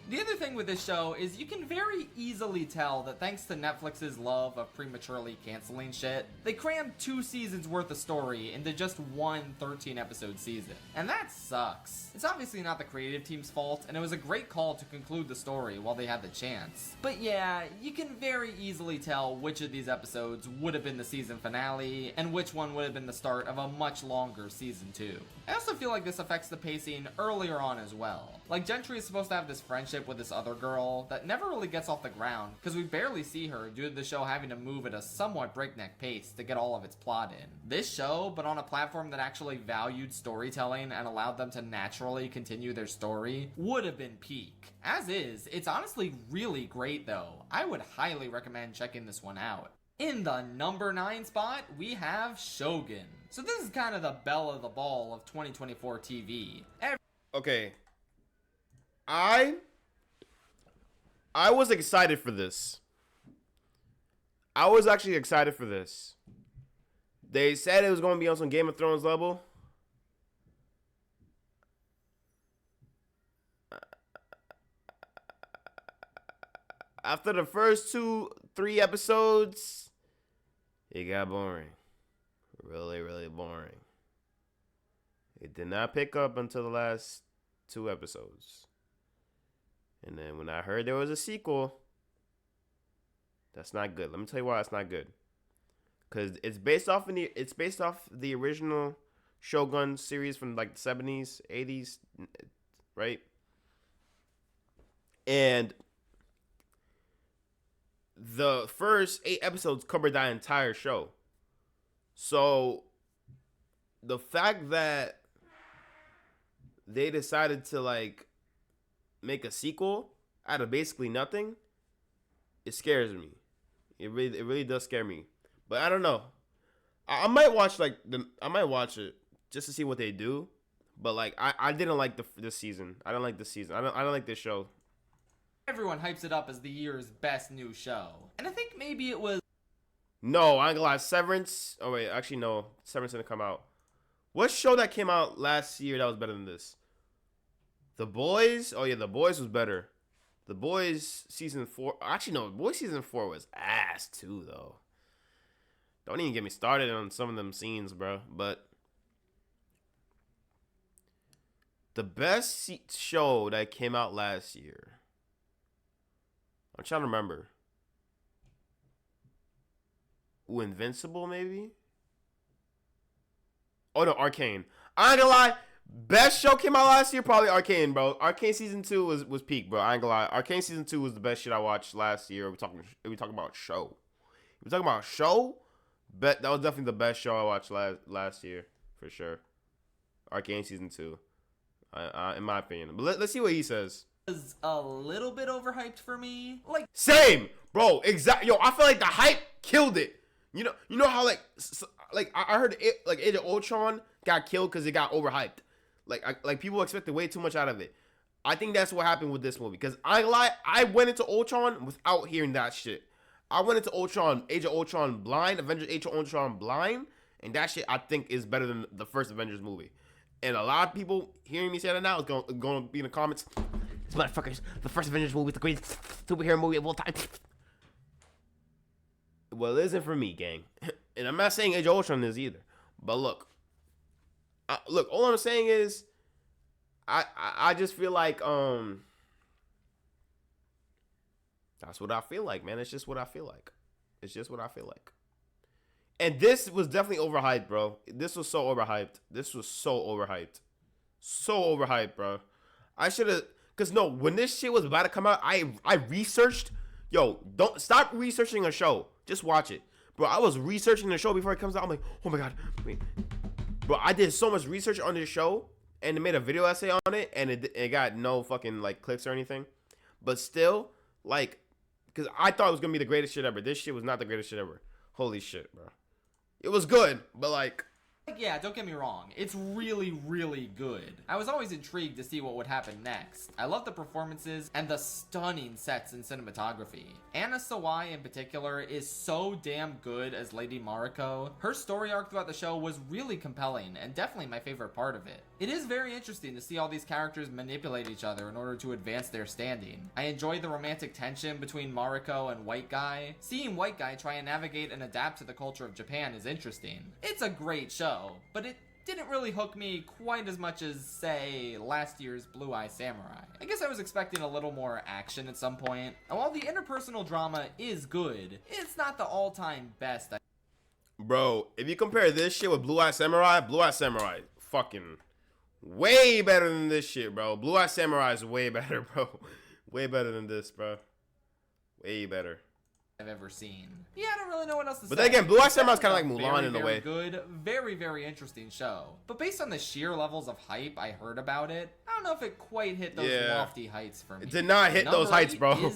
The other thing with this show is you can very easily tell that thanks to Netflix's love of prematurely canceling shit, they crammed 2 seasons worth of story into just one 13-episode season. And that sucks. It's obviously not the creative team's fault, and it was a great call to conclude the story while they had the chance. But yeah, you can very easily tell which of these episodes would have been the season finale, and which one would have been the start of a much longer season 2. I also feel like this affects the pacing earlier on as well. Like, Gentry is supposed to have this friendship with this other girl that never really gets off the ground, because we barely see her due to the show having to move at a somewhat breakneck pace to get all of its plot in. This show, but on a platform that actually valued storytelling and allowed them to naturally continue their story, would have been peak. As is, it's honestly really great though. I would highly recommend checking this one out. In the number 9 spot, we have Shogun. So this is kind of the belle of the ball of 2024 TV. Okay. I was excited for this. I was actually excited for this. They said it was going to be on some Game of Thrones level. After the first 2-3 episodes, it got boring. Really, really boring. It did not pick up until the last 2 episodes. And then when I heard there was a sequel, that's not good. Let me tell you why it's not good. Because it's based off the original Shogun series from like the 70s, 80s, right? And the first 8 episodes covered that entire show. So the fact that they decided to like make a sequel out of basically nothing, it scares me. It really does scare me. But I don't know. I might watch it just to see what they do. But like I didn't like this season. I don't like this season. I don't like this show. Everyone hypes it up as the year's best new show. And I think maybe it was... No, I ain't gonna lie. Severance. Oh wait, actually no. Severance didn't come out. What show that came out last year that was better than this? The Boys? Oh yeah, The Boys was better. The Boys season 4. Actually no, Boys season 4 was ass too though. Don't even get me started on some of them scenes, bro. But the best show that came out last year, I'm trying to remember. Ooh, Invincible, maybe? Oh, no, Arcane. I ain't gonna lie. Best show came out last year, probably Arcane, bro. Arcane season 2 was peak, bro. I ain't gonna lie. Arcane season 2 was the best shit I watched last year. We talking about show. We talking about show? Bet that was definitely the best show I watched last year, for sure. Arcane season 2, in my opinion. But let's see what he says. Was a little bit overhyped for me. Like, same, bro. Exactly. Yo, I feel like the hype killed it. You know how like I heard it, like Age of Ultron got killed because it got overhyped. Like people expected way too much out of it. I think that's what happened with this movie. Because I went into Ultron without hearing that shit. I went into Age of Ultron blind, Avengers Age of Ultron blind, and that shit I think is better than the first Avengers movie. And a lot of people hearing me say that now is going to be in the comments. This motherfuckers, the first Avengers movie is the greatest superhero movie of all time. Well, it isn't for me, gang. And I'm not saying Age of Ultron is either. But look, all I'm saying is, I just feel like that's what I feel like, man. It's just what I feel like. It's just what I feel like. And this was definitely overhyped, bro. This was so overhyped. So overhyped, bro. I should have, cause no, when this shit was about to come out, I researched. Yo, don't stop researching a show. Just watch it, bro. I was researching the show before it comes out. I'm like, oh my god, wait, bro. I did so much research on this show, and they made a video essay on it, and it got no fucking like clicks or anything. But still, like, cause I thought it was gonna be the greatest shit ever. This shit was not the greatest shit ever. Holy shit, bro. It was good, but like. Yeah, don't get me wrong. It's really, really good. I was always intrigued to see what would happen next. I love the performances and the stunning sets and cinematography. Anna Sawai in particular is so damn good as Lady Mariko. Her story arc throughout the show was really compelling and definitely my favorite part of it. It is very interesting to see all these characters manipulate each other in order to advance their standing. I enjoy the romantic tension between Mariko and White Guy. Seeing White Guy try and navigate and adapt to the culture of Japan is interesting. It's a great show, but it didn't really hook me quite as much as, say, last year's Blue Eye Samurai. I guess I was expecting a little more action at some point, and while the interpersonal drama is good, it's not the all-time best. Bro, if you compare this shit with Blue Eye Samurai fucking way better than this shit, bro. Blue Eye Samurai is way better, bro. Way better than this, bro. Way better. I've ever seen. Yeah, I don't really know what else to say. But then again, Blue Eye Samurai is kind of like Mulan in a way. Good, very, very interesting show. But based on the sheer levels of hype I heard about it, I don't know if it quite hit those lofty heights for me. It did not hit those heights, bro.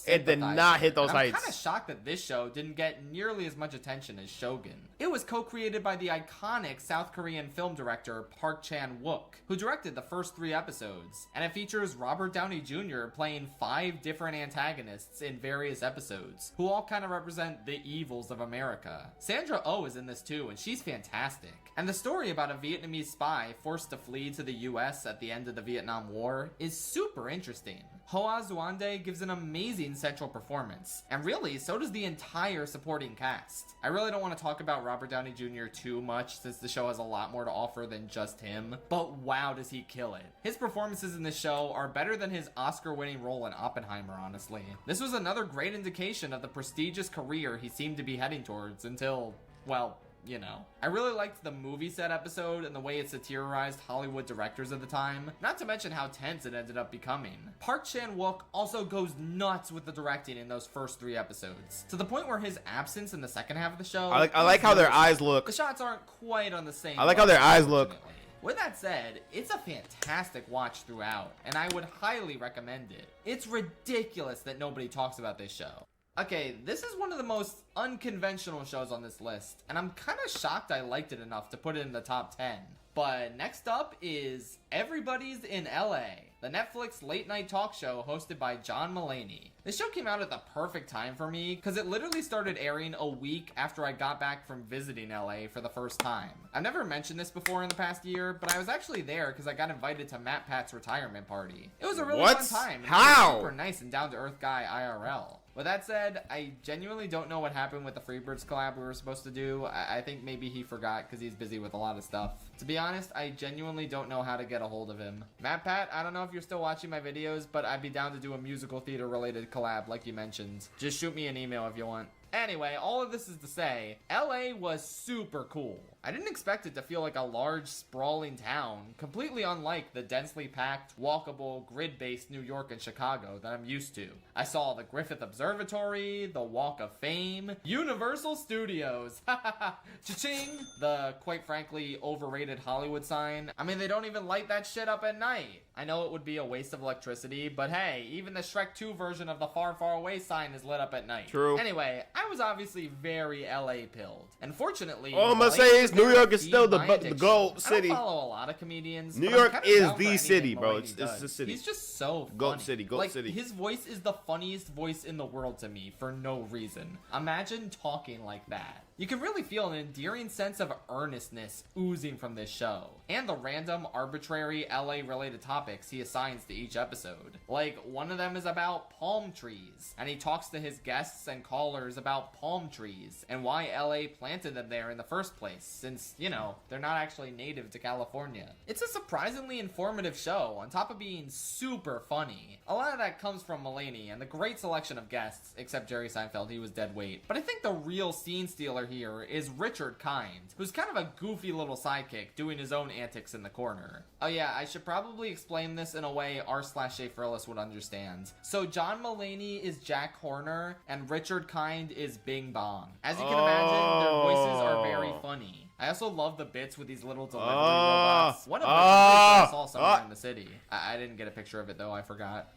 It did not hit those heights. I'm kind of shocked that this show didn't get nearly as much attention as Shogun. It was co-created by the iconic South Korean film director Park Chan-wook, who directed the first 3 episodes, and it features Robert Downey Jr. playing 5 different antagonists in various episodes, who all all kind of represent the evils of America. Sandra Oh is in this too, and she's fantastic. And the story about a Vietnamese spy forced to flee to the US at the end of the Vietnam War is super interesting. Hoa Zuande gives an amazing central performance, and really, so does the entire supporting cast. I really don't want to talk about Robert Downey Jr. too much, since the show has a lot more to offer than just him, but wow does he kill it. His performances in this show are better than his Oscar-winning role in Oppenheimer, honestly. This was another great indication of the prestigious career he seemed to be heading towards until, well, you know. I really liked the movie set episode and the way it satirized Hollywood directors of the time, not to mention how tense it ended up becoming. Park Chan-wook also goes nuts with the directing in those first 3 episodes, to the point where his absence in the second half of the show... I like how their eyes look. The shots aren't quite on the same I like how their eyes look. With that said, it's a fantastic watch throughout, and I would highly recommend it. It's ridiculous that nobody talks about this show. Okay, this is one of the most unconventional shows on this list, and I'm kind of shocked I liked it enough to put it in the top 10. But next up is Everybody's in LA, the Netflix late night talk show hosted by John Mulaney. This show came out at the perfect time for me because it literally started airing a week after I got back from visiting LA for the first time. I've never mentioned this before in the past year, but I was actually there because I got invited to Matt Pat's retirement party. It was a really fun time. How? He was a super nice and down-to-earth guy IRL. With that said, I genuinely don't know what happened with the Freebirds collab we were supposed to do. I think maybe he forgot because he's busy with a lot of stuff. To be honest, I genuinely don't know how to get a hold of him. Matt Pat, I don't know if you're still watching my videos, but I'd be down to do a musical theater related collab like you mentioned. Just shoot me an email if you want. Anyway, all of this is to say, LA was super cool. I didn't expect it to feel like a large, sprawling town, completely unlike the densely packed, walkable, grid-based New York and Chicago that I'm used to. I saw the Griffith Observatory, the Walk of Fame, Universal Studios, cha-ching, the, quite frankly, overrated Hollywood sign. I mean, they don't even light that shit up at night. I know it would be a waste of electricity, but hey, even the Shrek 2 version of the Far, Far Away sign is lit up at night. True. Anyway, I was obviously very LA pilled, and fortunately, all I'm gonna say is New York is still the GOAT city. I don't follow a lot of comedians. New but I'm York kinda is down for the anything city, bro. Mulaney It's does. the city. He's just so funny. GOAT city, GOAT like, city. His voice is the funniest voice in the world to me for no reason. Imagine talking like that. You can really feel an endearing sense of earnestness oozing from this show, and the random, arbitrary LA-related topics he assigns to each episode. Like, one of them is about palm trees, and he talks to his guests and callers about palm trees, and why LA planted them there in the first place, since, you know, they're not actually native to California. It's a surprisingly informative show, on top of being super funny. A lot of that comes from Mulaney, and the great selection of guests, except Jerry Seinfeld, he was dead weight. But I think the real scene stealer here is Richard Kind, who's kind of a goofy little sidekick doing his own antics in the corner. Oh yeah, I should probably explain this in a way r/Schaffrillas would understand. So John Mulaney is Jack Horner, and Richard Kind is Bing Bong. As you can imagine, their voices are very funny. I also love the bits with these little delivery robots. One of which I saw somewhere in the city. I didn't get a picture of it though, I forgot.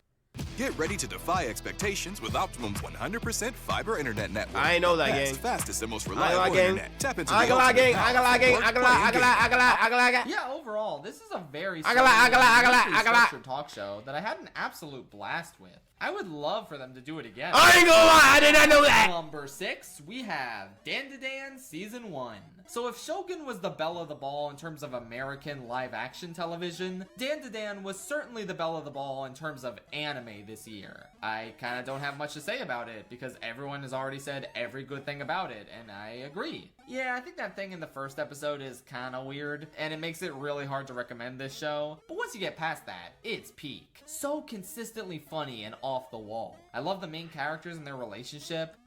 Get ready to defy expectations with Optimum's 100% fiber internet network. I ain't know that, gang. Fastest and most I reliable gang. internet. Tap into I the got ultimate gang. I got gang. I got Yeah, overall, this is a very I got structured talk show that I had an absolute blast with. I would love for them to do it again. I ain't gonna lie, I did not know that. Number 6, we have Dan to Dan Season 1. So if Shogun was the belle of the ball in terms of American live-action television, Dan to Dan was certainly the belle of the ball in terms of anime this year. I kinda don't have much to say about it, because everyone has already said every good thing about it, and I agree. Yeah, I think that thing in the first episode is kinda weird, and it makes it really hard to recommend this show, but once you get past that, it's peak. So consistently funny and off the wall. I love the main characters and their relationship.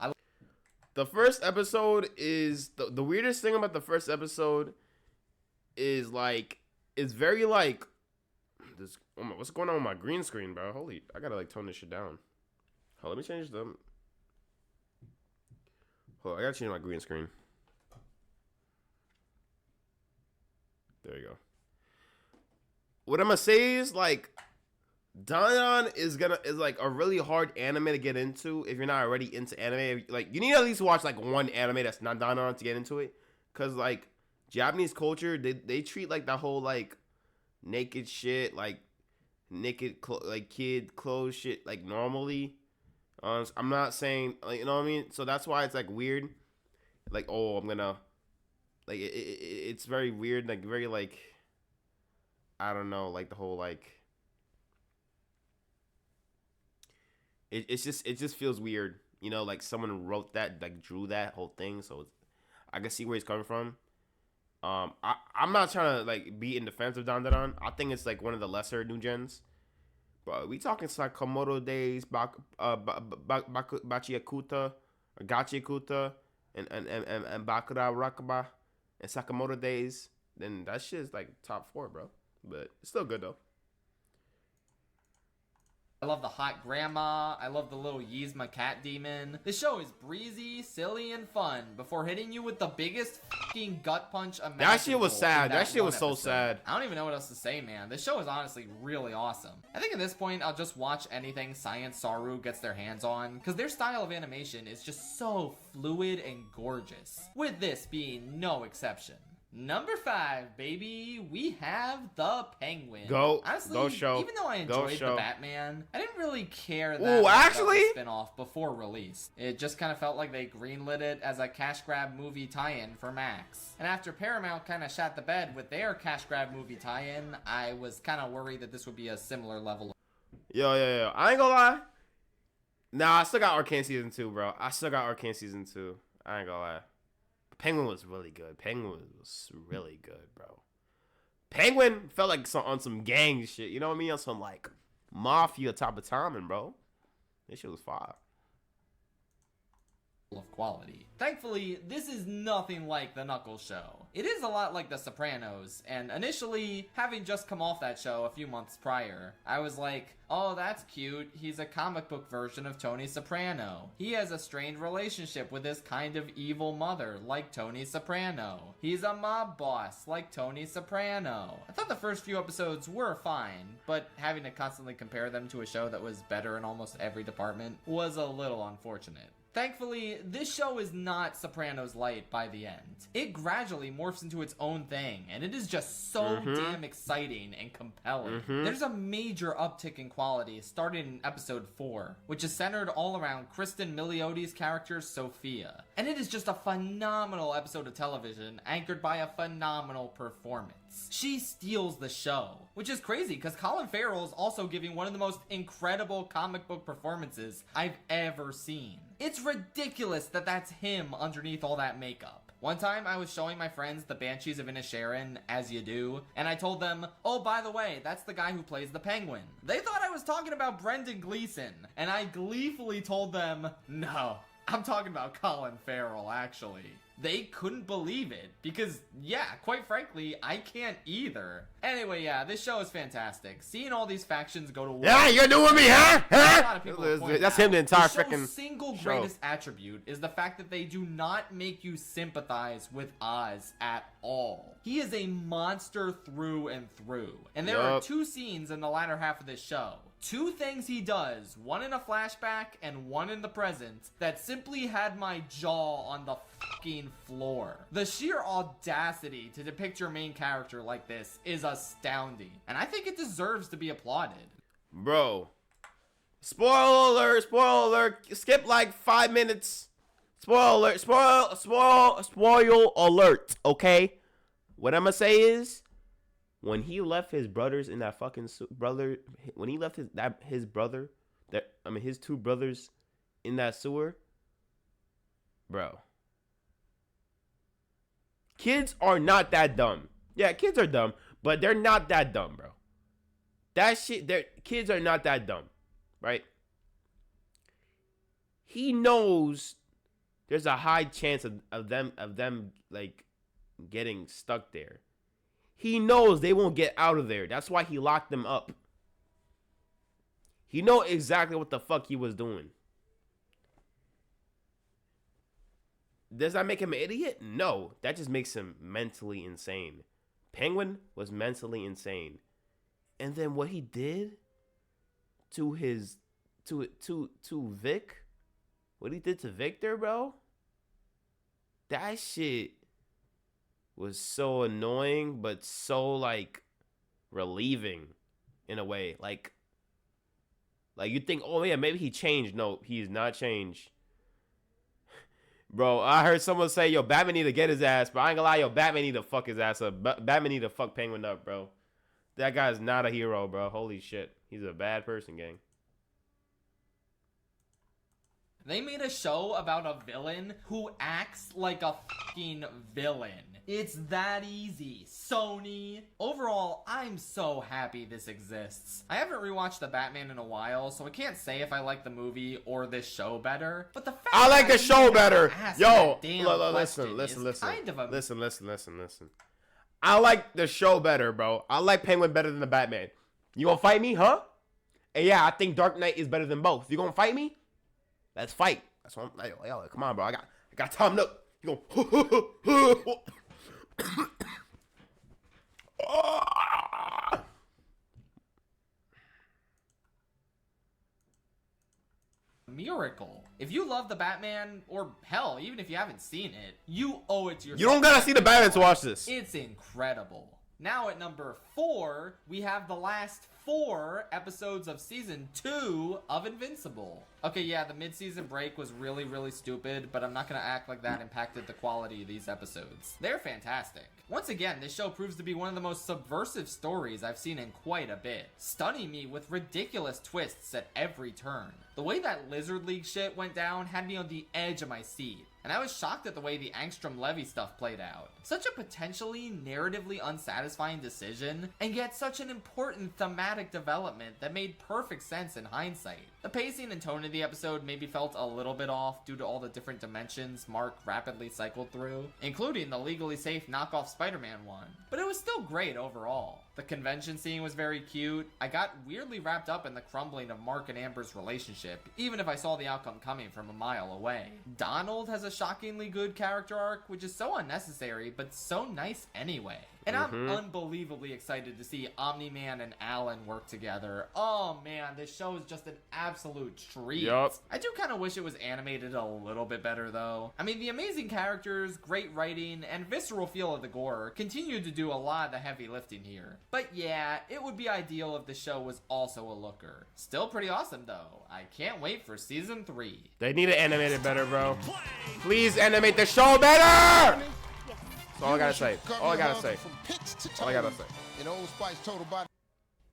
The first episode is the weirdest thing about the first episode is like it's very like this. Oh my, what's going on with my green screen, bro? Holy, I gotta like tone this shit down. Hold, let me change them. Hold, I gotta change my green screen. There you go. What I'm gonna say is like Danon is like a really hard anime to get into if you're not already into anime. Like, you need to at least watch like one anime that's not Danon to get into it, cause like Japanese culture, they treat like the whole like naked shit, like naked like kid clothes shit like normally. I'm not saying, like, you know what I mean. So that's why it's like weird. Like, oh, I'm gonna like it's very weird. Like very like I don't know. Like the whole like it just feels weird. You know, like someone wrote that, like drew that whole thing. So I can see where he's coming from. I'm not trying to like be in defense of Don. I think it's like one of the lesser new gens. But we talking Sakamoto days, Bachiakuta, or Gachiakuta, and Bakura Rakaba, and Sakamoto days. Then that shit is like top 4, bro. But it's still good though. I love the hot grandma. I love the little Yzma cat demon. This show is breezy, silly, and fun before hitting you with the biggest fucking gut punch imaginable. That shit was sad. That shit was so episode. sad. I don't even know what else to say, man. This show is honestly really awesome. I think at this point, I'll just watch anything Science Saru gets their hands on, because their style of animation is just so fluid and gorgeous, with this being no exception. Number 5, baby, we have the Penguin. Honestly, go show. Even though I enjoyed the Batman, I didn't really care that Ooh, much actually? about the spin-off before release. It just kind of felt like they greenlit it as a cash grab movie tie-in for Max. And after Paramount kind of shot the bed with their cash grab movie tie-in, I was kind of worried that this would be a similar level. Yo. I ain't gonna lie. Nah, I still got Arcane Season 2, bro. I ain't gonna lie. Penguin was really good. Bro. Penguin felt like on some gang shit. You know what I mean? On some like mafia type of timing, bro. This shit was fire. Of quality. Thankfully, this is nothing like the Knuckles show. It is a lot like The Sopranos, and initially, having just come off that show a few months prior, I was like, oh, that's cute. He's a comic book version of Tony Soprano. He has a strained relationship with his kind of evil mother, like Tony Soprano. He's a mob boss, like Tony Soprano. I thought the first few episodes were fine, but having to constantly compare them to a show that was better in almost every department was a little unfortunate. Thankfully, this show is not Sopranos light by the end. It gradually morphs into its own thing, and it is just so damn exciting and compelling. There's a major uptick in quality starting in episode 4, which is centered all around Kristen Miliotti's character, Sophia. And it is just a phenomenal episode of television, anchored by a phenomenal performance. She steals the show, which is crazy because Colin Farrell is also giving one of the most incredible comic book performances I've ever seen. It's ridiculous that that's him underneath all that makeup. One time I was showing my friends the Banshees of Inisherin, as you do, and I told them, oh, by the way, that's the guy who plays the Penguin. They thought I was talking about Brendan Gleeson, and I gleefully told them, no, I'm talking about Colin Farrell, actually. They couldn't believe it, because, yeah, quite frankly, I can't either. Anyway, yeah, this show is fantastic. Seeing all these factions go to war... Yeah, you're doing me, huh? A lot of people That's him the entire freaking freaking single show. greatest attribute is the fact that they do not make you sympathize with Oz at all. He is a monster through and through. And there are 2 scenes in the latter half of this show. 2 things he does, one in a flashback and one in the present, that simply had my jaw on the fucking floor. The sheer audacity to depict your main character like this is astounding, and I think it deserves to be applauded. Bro. Spoiler alert. Skip like 5 minutes. Spoiler alert, okay? What I'm gonna say is, when he left his brothers in that fucking when he left his 2 brothers in that sewer, bro. Kids are not that dumb. Yeah, kids are dumb, but they're not that dumb, bro. Kids are not that dumb, right? He knows there's a high chance of them like getting stuck there. He knows they won't get out of there. That's why he locked them up. He know exactly what the fuck he was doing. Does that make him an idiot? No, that just makes him mentally insane. Penguin was mentally insane. And then what he did to Vic, what he did to Victor, bro, that shit was so annoying, but so like relieving in a way. Like, Like, you think, oh yeah, maybe he changed. No, he's not changed. Bro, I heard someone say, yo, Batman need to get his ass, but I ain't gonna lie, yo, Batman need to fuck his ass up. Batman need to fuck Penguin up, bro. That guy's not a hero, bro. Holy shit. He's a bad person, gang. They made a show about a villain who acts like a fucking villain. It's that easy, Sony. Overall, I'm so happy this exists. I haven't rewatched The Batman in a while, so I can't say if I like the movie or this show better. But the fact I like the show better. Yo, listen. I like the show better, bro. I like Penguin better than the Batman. You gonna fight me, huh? And yeah, I think Dark Knight is better than both. You gonna fight me? Let's fight. That's what I'm like. Yo, come on, bro. I got time. Look. You go. Miracle. If you love the Batman, or hell, even if you haven't seen it, you owe it to yourself. You don't gotta see the Batman to watch this. It's incredible. Now at number 4, we have the last 4 episodes of season 2 of Invincible. Okay, yeah, the mid-season break was really, really stupid, but I'm not gonna act like that impacted the quality of these episodes. They're fantastic. Once again, this show proves to be one of the most subversive stories I've seen in quite a bit, stunning me with ridiculous twists at every turn. The way that Lizard League shit went down had me on the edge of my seat, and I was shocked at the way the Angstrom-Levy stuff played out. Such a potentially narratively unsatisfying decision, and yet such an important thematic development that made perfect sense in hindsight. The pacing and tone of the episode maybe felt a little bit off due to all the different dimensions Mark rapidly cycled through, including the legally safe knockoff Spider-Man one, but it was still great overall. The convention scene was very cute. I got weirdly wrapped up in the crumbling of Mark and Amber's relationship, even if I saw the outcome coming from a mile away. Donald has a shockingly good character arc, which is so unnecessary, but so nice anyway. And I'm unbelievably excited to see Omni-Man and Alan work together. Oh man, this show is just an absolute treat. Yup. I do kind of wish it was animated a little bit better though. I mean, the amazing characters, great writing, and visceral feel of the gore continue to do a lot of the heavy lifting here. But yeah, it would be ideal if the show was also a looker. Still pretty awesome though. I can't wait for season 3. They need to animate it better, bro. Please animate the show better! That's all I gotta say. All I gotta say. All I gotta say.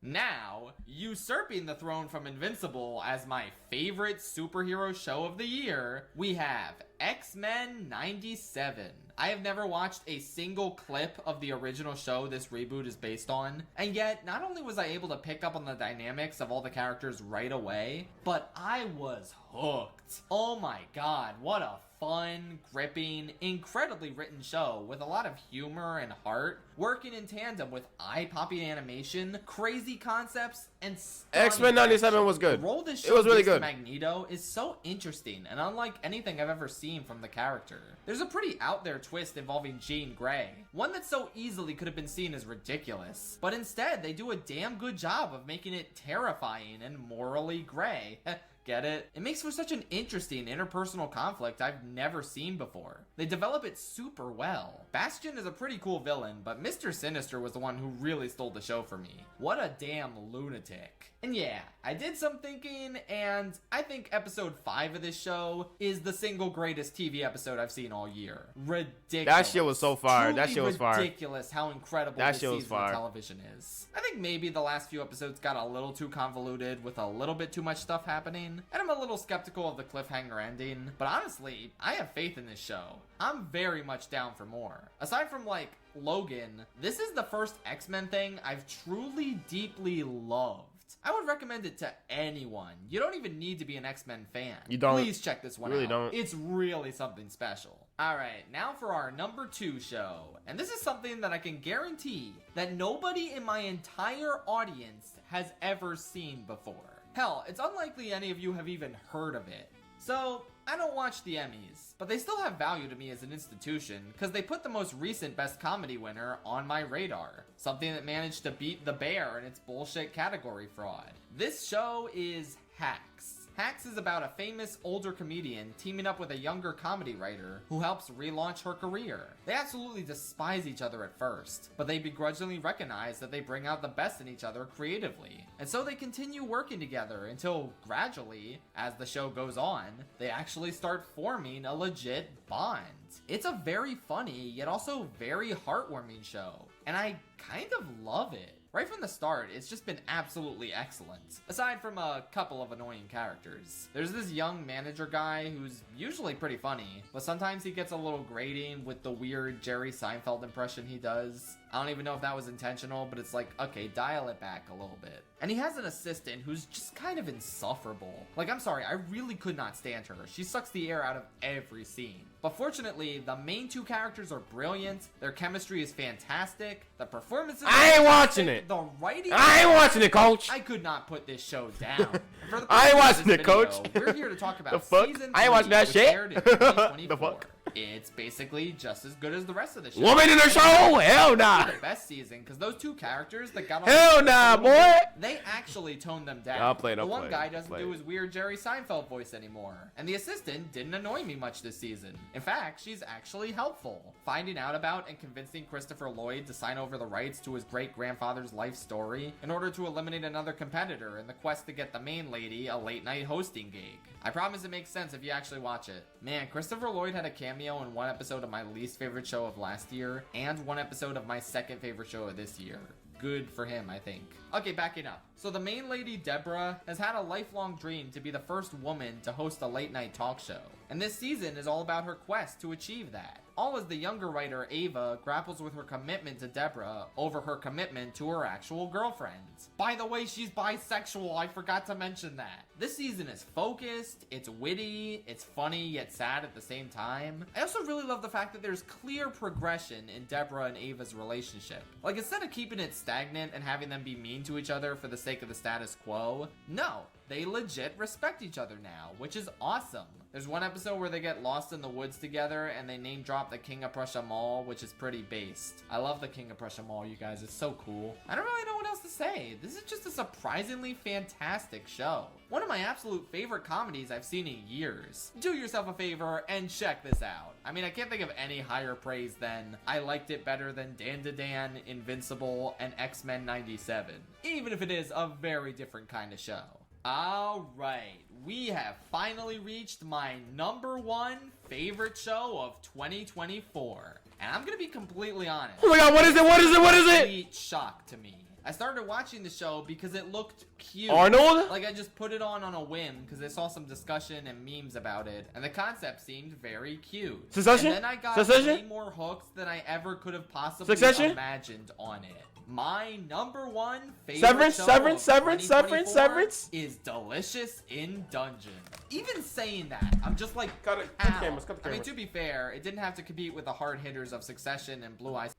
Now, usurping the throne from Invincible as my favorite superhero show of the year, we have X-Men 97. I have never watched a single clip of the original show this reboot is based on, and yet not only was I able to pick up on the dynamics of all the characters right away, but I was hooked. Oh my god, what a fun, gripping, incredibly written show with a lot of humor and heart, working in tandem with eye-popping animation, crazy concepts, and X-Men 97 was good. The role this It show was really gives to good. Magneto is so interesting and unlike anything I've ever seen from the character. There's a pretty out there twist involving Jean Grey, one that so easily could have been seen as ridiculous, but instead they do a damn good job of making it terrifying and morally gray. Get it? It makes for such an interesting interpersonal conflict I've never seen before. They develop it super well. Bastion is a pretty cool villain, but Mr. Sinister was the one who really stole the show for me. What a damn lunatic. And yeah, I did some thinking, and I think episode 5 of this show is the single greatest TV episode I've seen all year. Ridiculous. That shit was so fire. That Truly shit was fire. Ridiculous how incredible That this shit was season of fire. television is. I think maybe the last few episodes got a little too convoluted with a little bit too much stuff happening, and I'm a little skeptical of the cliffhanger ending, but honestly, I have faith in this show. I'm very much down for more. Aside from like Logan, this is the first X-Men thing I've truly deeply loved. I would recommend it to anyone. You don't even need to be an X-Men fan. You don't. Please check this one You really out. don't. It's really something special. Alright, now for our number 2 show. And this is something that I can guarantee that nobody in my entire audience has ever seen before. Hell, it's unlikely any of you have even heard of it. So, I don't watch the Emmys, but they still have value to me as an institution because they put the most recent Best Comedy winner on my radar. Something that managed to beat The Bear in its bullshit category fraud. This show is Hacks. Hacks is about a famous older comedian teaming up with a younger comedy writer who helps relaunch her career. They absolutely despise each other at first, but they begrudgingly recognize that they bring out the best in each other creatively. And so they continue working together until gradually, as the show goes on, they actually start forming a legit bond. It's a very funny, yet also very heartwarming show, and I kind of love it. Right from the start, it's just been absolutely excellent. Aside from a couple of annoying characters. There's this young manager guy who's usually pretty funny, but sometimes he gets a little grating with the weird Jerry Seinfeld impression he does. I don't even know if that was intentional, but it's like, okay, dial it back a little bit. And he has an assistant who's just kind of insufferable. Like, I'm sorry, I really could not stand her. She sucks the air out of every scene. But fortunately, the main two characters are brilliant, their chemistry is fantastic, the performances I ain't watching it. The writing I ain't watching it, coach. I could not put this show down. For the I ain't purpose of watching this it, coach. video, We're here to talk about The fuck? season I ain't watching 3, that which shit. aired in 2024. The fuck? It's basically just as good as the rest of the show. Woman in the show? Hell nah. The best season, because those two characters that got on Hell the nah, a little boy. bit, they actually toned them down. I'll play it, the I'll one play it, guy I'll doesn't play do it. his weird Jerry Seinfeld voice anymore, and the assistant didn't annoy me much this season. In fact, she's actually helpful. Finding out about and convincing Christopher Lloyd to sign over the rights to his great-grandfather's life story in order to eliminate another competitor in the quest to get the main lady a late-night hosting gig. I promise it makes sense if you actually watch it. Man, Christopher Lloyd had a cameo in one episode of my least favorite show of last year, and one episode of my second favorite show of this year. Good for him, I think. Okay, backing up. So the main lady, Deborah, has had a lifelong dream to be the first woman to host a late-night talk show. And this season is all about her quest to achieve that. All as the younger writer, Ava, grapples with her commitment to Deborah over her commitment to her actual girlfriend. By the way, she's bisexual, I forgot to mention that. This season is focused, it's witty, it's funny yet sad at the same time. I also really love the fact that there's clear progression in Deborah and Ava's relationship. Like, instead of keeping it stagnant and having them be mean to each other for the sake of the status quo, no, they legit respect each other now, which is awesome. There's one episode where they get lost in the woods together and they name drop the King of Prussia Mall, which is pretty based. I love the King of Prussia Mall, you guys. It's so cool. I don't really know what else to say. This is just a surprisingly fantastic show. One of my absolute favorite comedies I've seen in years. Do yourself a favor and check this out. I mean, I can't think of any higher praise than I liked it better than Dan to Dan, Invincible, and X-Men 97. Even if it is a very different kind of show. Alright, we have finally reached my #1 favorite show of 2024. And I'm gonna be completely honest. Oh my god, what is it? What is it? What is it? Complete shock to me. I started watching the show because it looked cute. Arnold? Like, I just put it on a whim because I saw some discussion and memes about it, and the concept seemed very cute. Succession? And then I got Succession? way more hooks than I ever could have possibly Succession? imagined on it. My #1 favorite Severance, show Severance, of Severance, 2024 Severance? is Delicious in Dungeon. Even saying that, I'm just like, Cut it. Cut the ow. cameras, cut the I mean, cameras. to be fair, it didn't have to compete with the hard hitters of Succession and Blue Eyes.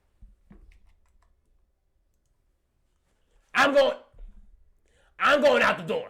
I'm going out the door.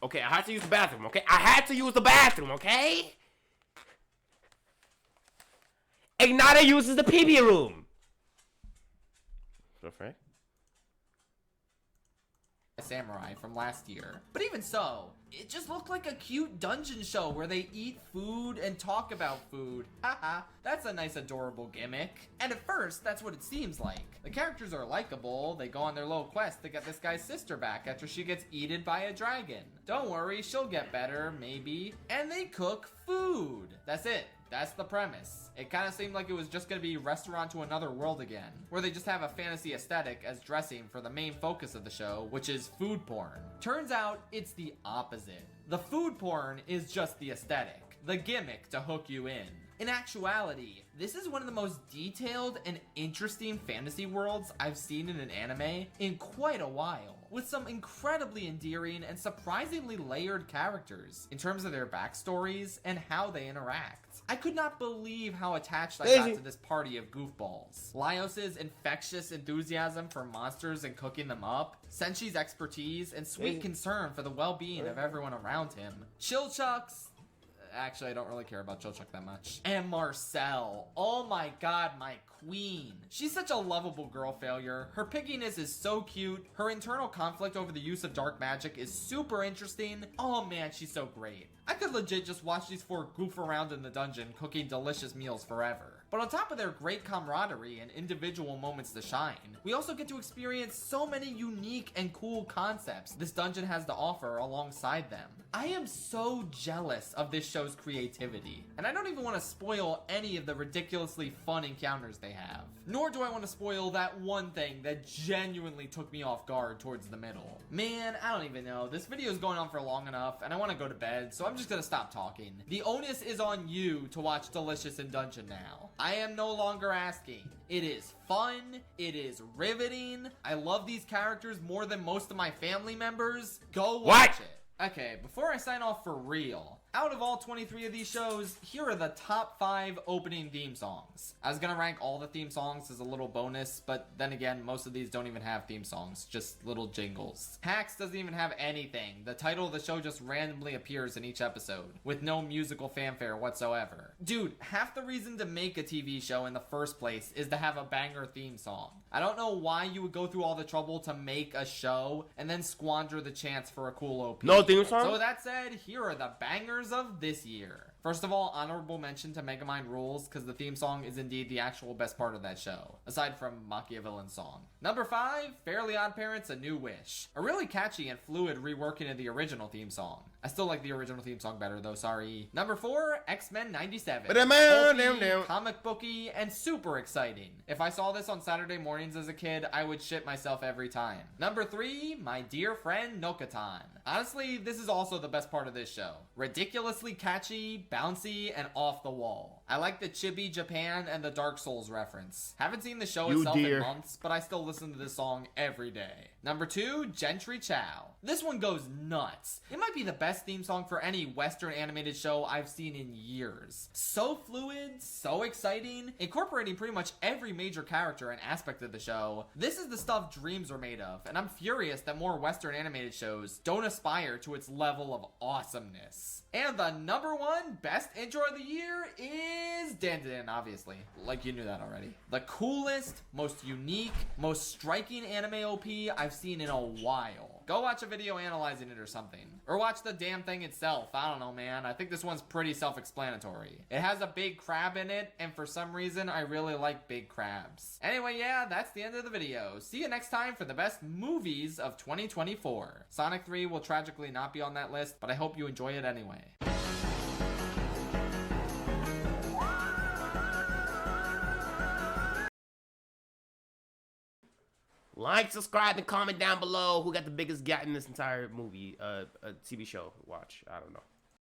Okay, I had to use the bathroom, okay? I had to use the bathroom, okay? Ignitah uses the pee-pee room. Perfect. Samurai from last year. But even so, it just looked like a cute dungeon show where they eat food and talk about food. Haha, that's a nice adorable gimmick. And at first, that's what it seems like. The characters are likable, they go on their little quest to get this guy's sister back after she gets eaten by a dragon. Don't worry, she'll get better, maybe. And they cook food. That's it. That's the premise. It kind of seemed like it was just going to be Restaurant to Another World again, where they just have a fantasy aesthetic as dressing for the main focus of the show, which is food porn. Turns out it's the opposite. The food porn is just the aesthetic, the gimmick to hook you in. In actuality, this is one of the most detailed and interesting fantasy worlds I've seen in an anime in quite a while, with some incredibly endearing and surprisingly layered characters in terms of their backstories and how they interact. I could not believe how attached I got to this party of goofballs. Laios's infectious enthusiasm for monsters and cooking them up, Senshi's expertise and sweet concern for the well-being of everyone around him, Chilchuck's... Actually, I don't really care about Chilchuck that much. And Marcel. Oh my god, my queen. She's such a lovable girl failure. Her pigginess is so cute. Her internal conflict over the use of dark magic is super interesting. Oh man, she's so great. I could legit just watch these four goof around in the dungeon cooking delicious meals forever. But on top of their great camaraderie and individual moments to shine, we also get to experience so many unique and cool concepts this dungeon has to offer alongside them. I am so jealous of this show's creativity, and I don't even want to spoil any of the ridiculously fun encounters they have. Nor do I want to spoil that one thing that genuinely took me off guard towards the middle. Man, I don't even know. This video is going on for long enough, and I want to go to bed, so I'm just gonna stop talking. The onus is on you to watch Delicious in Dungeon now. I am no longer asking. It is fun. It is riveting. I love these characters more than most of my family members. Go watch it. Okay, before I sign off for real, out of all 23 of these shows, here are the top 5 opening theme songs. I was gonna rank all the theme songs as a little bonus, but then again, most of these don't even have theme songs, just little jingles. Hacks doesn't even have anything. The title of the show just randomly appears in each episode, with no musical fanfare whatsoever. Dude, half the reason to make a TV show in the first place is to have a banger theme song. I don't know why you would go through all the trouble to make a show and then squander the chance for a cool OP. No theme song? So with that said, here are the bangers of this year. First of all, honorable mention to Megamind Rules, because the theme song is indeed the actual best part of that show, aside from Machiavellian's song. Number 5, Fairly Odd Parents, A New Wish. A really catchy and fluid reworking of the original theme song. I still like the original theme song better though, sorry. Number 4, X-Men 97. Pulpy, comic booky, and super exciting. If I saw this on Saturday mornings as a kid, I would shit myself every time. Number 3, My Dear Friend Nokatan. Honestly, this is also the best part of this show. Ridiculously catchy, bouncy, and off the wall. I like the Chibi Japan and the Dark Souls reference. Haven't seen the show itself in months, but I still listen to this song every day. Number 2, Gentry Chow. This one goes nuts. It might be the best theme song for any Western animated show I've seen in years. So fluid, so exciting, incorporating pretty much every major character and aspect of the show. This is the stuff dreams are made of, and I'm furious that more Western animated shows don't aspire to its level of awesomeness. And the number 1 best intro of the year is Dan, obviously. Like you knew that already. The coolest, most unique, most striking anime OP I've seen in a while. Go watch a video analyzing it or something. Or watch the damn thing itself. I don't know, man. I think this one's pretty self-explanatory. It has a big crab in it, and for some reason, I really like big crabs. Anyway, yeah, that's the end of the video. See you next time for the best movies of 2024. Sonic 3 will tragically not be on that list, but I hope you enjoy it anyway. Like, subscribe, and comment down below who got the biggest gat in this entire movie, TV show. Watch. I don't know.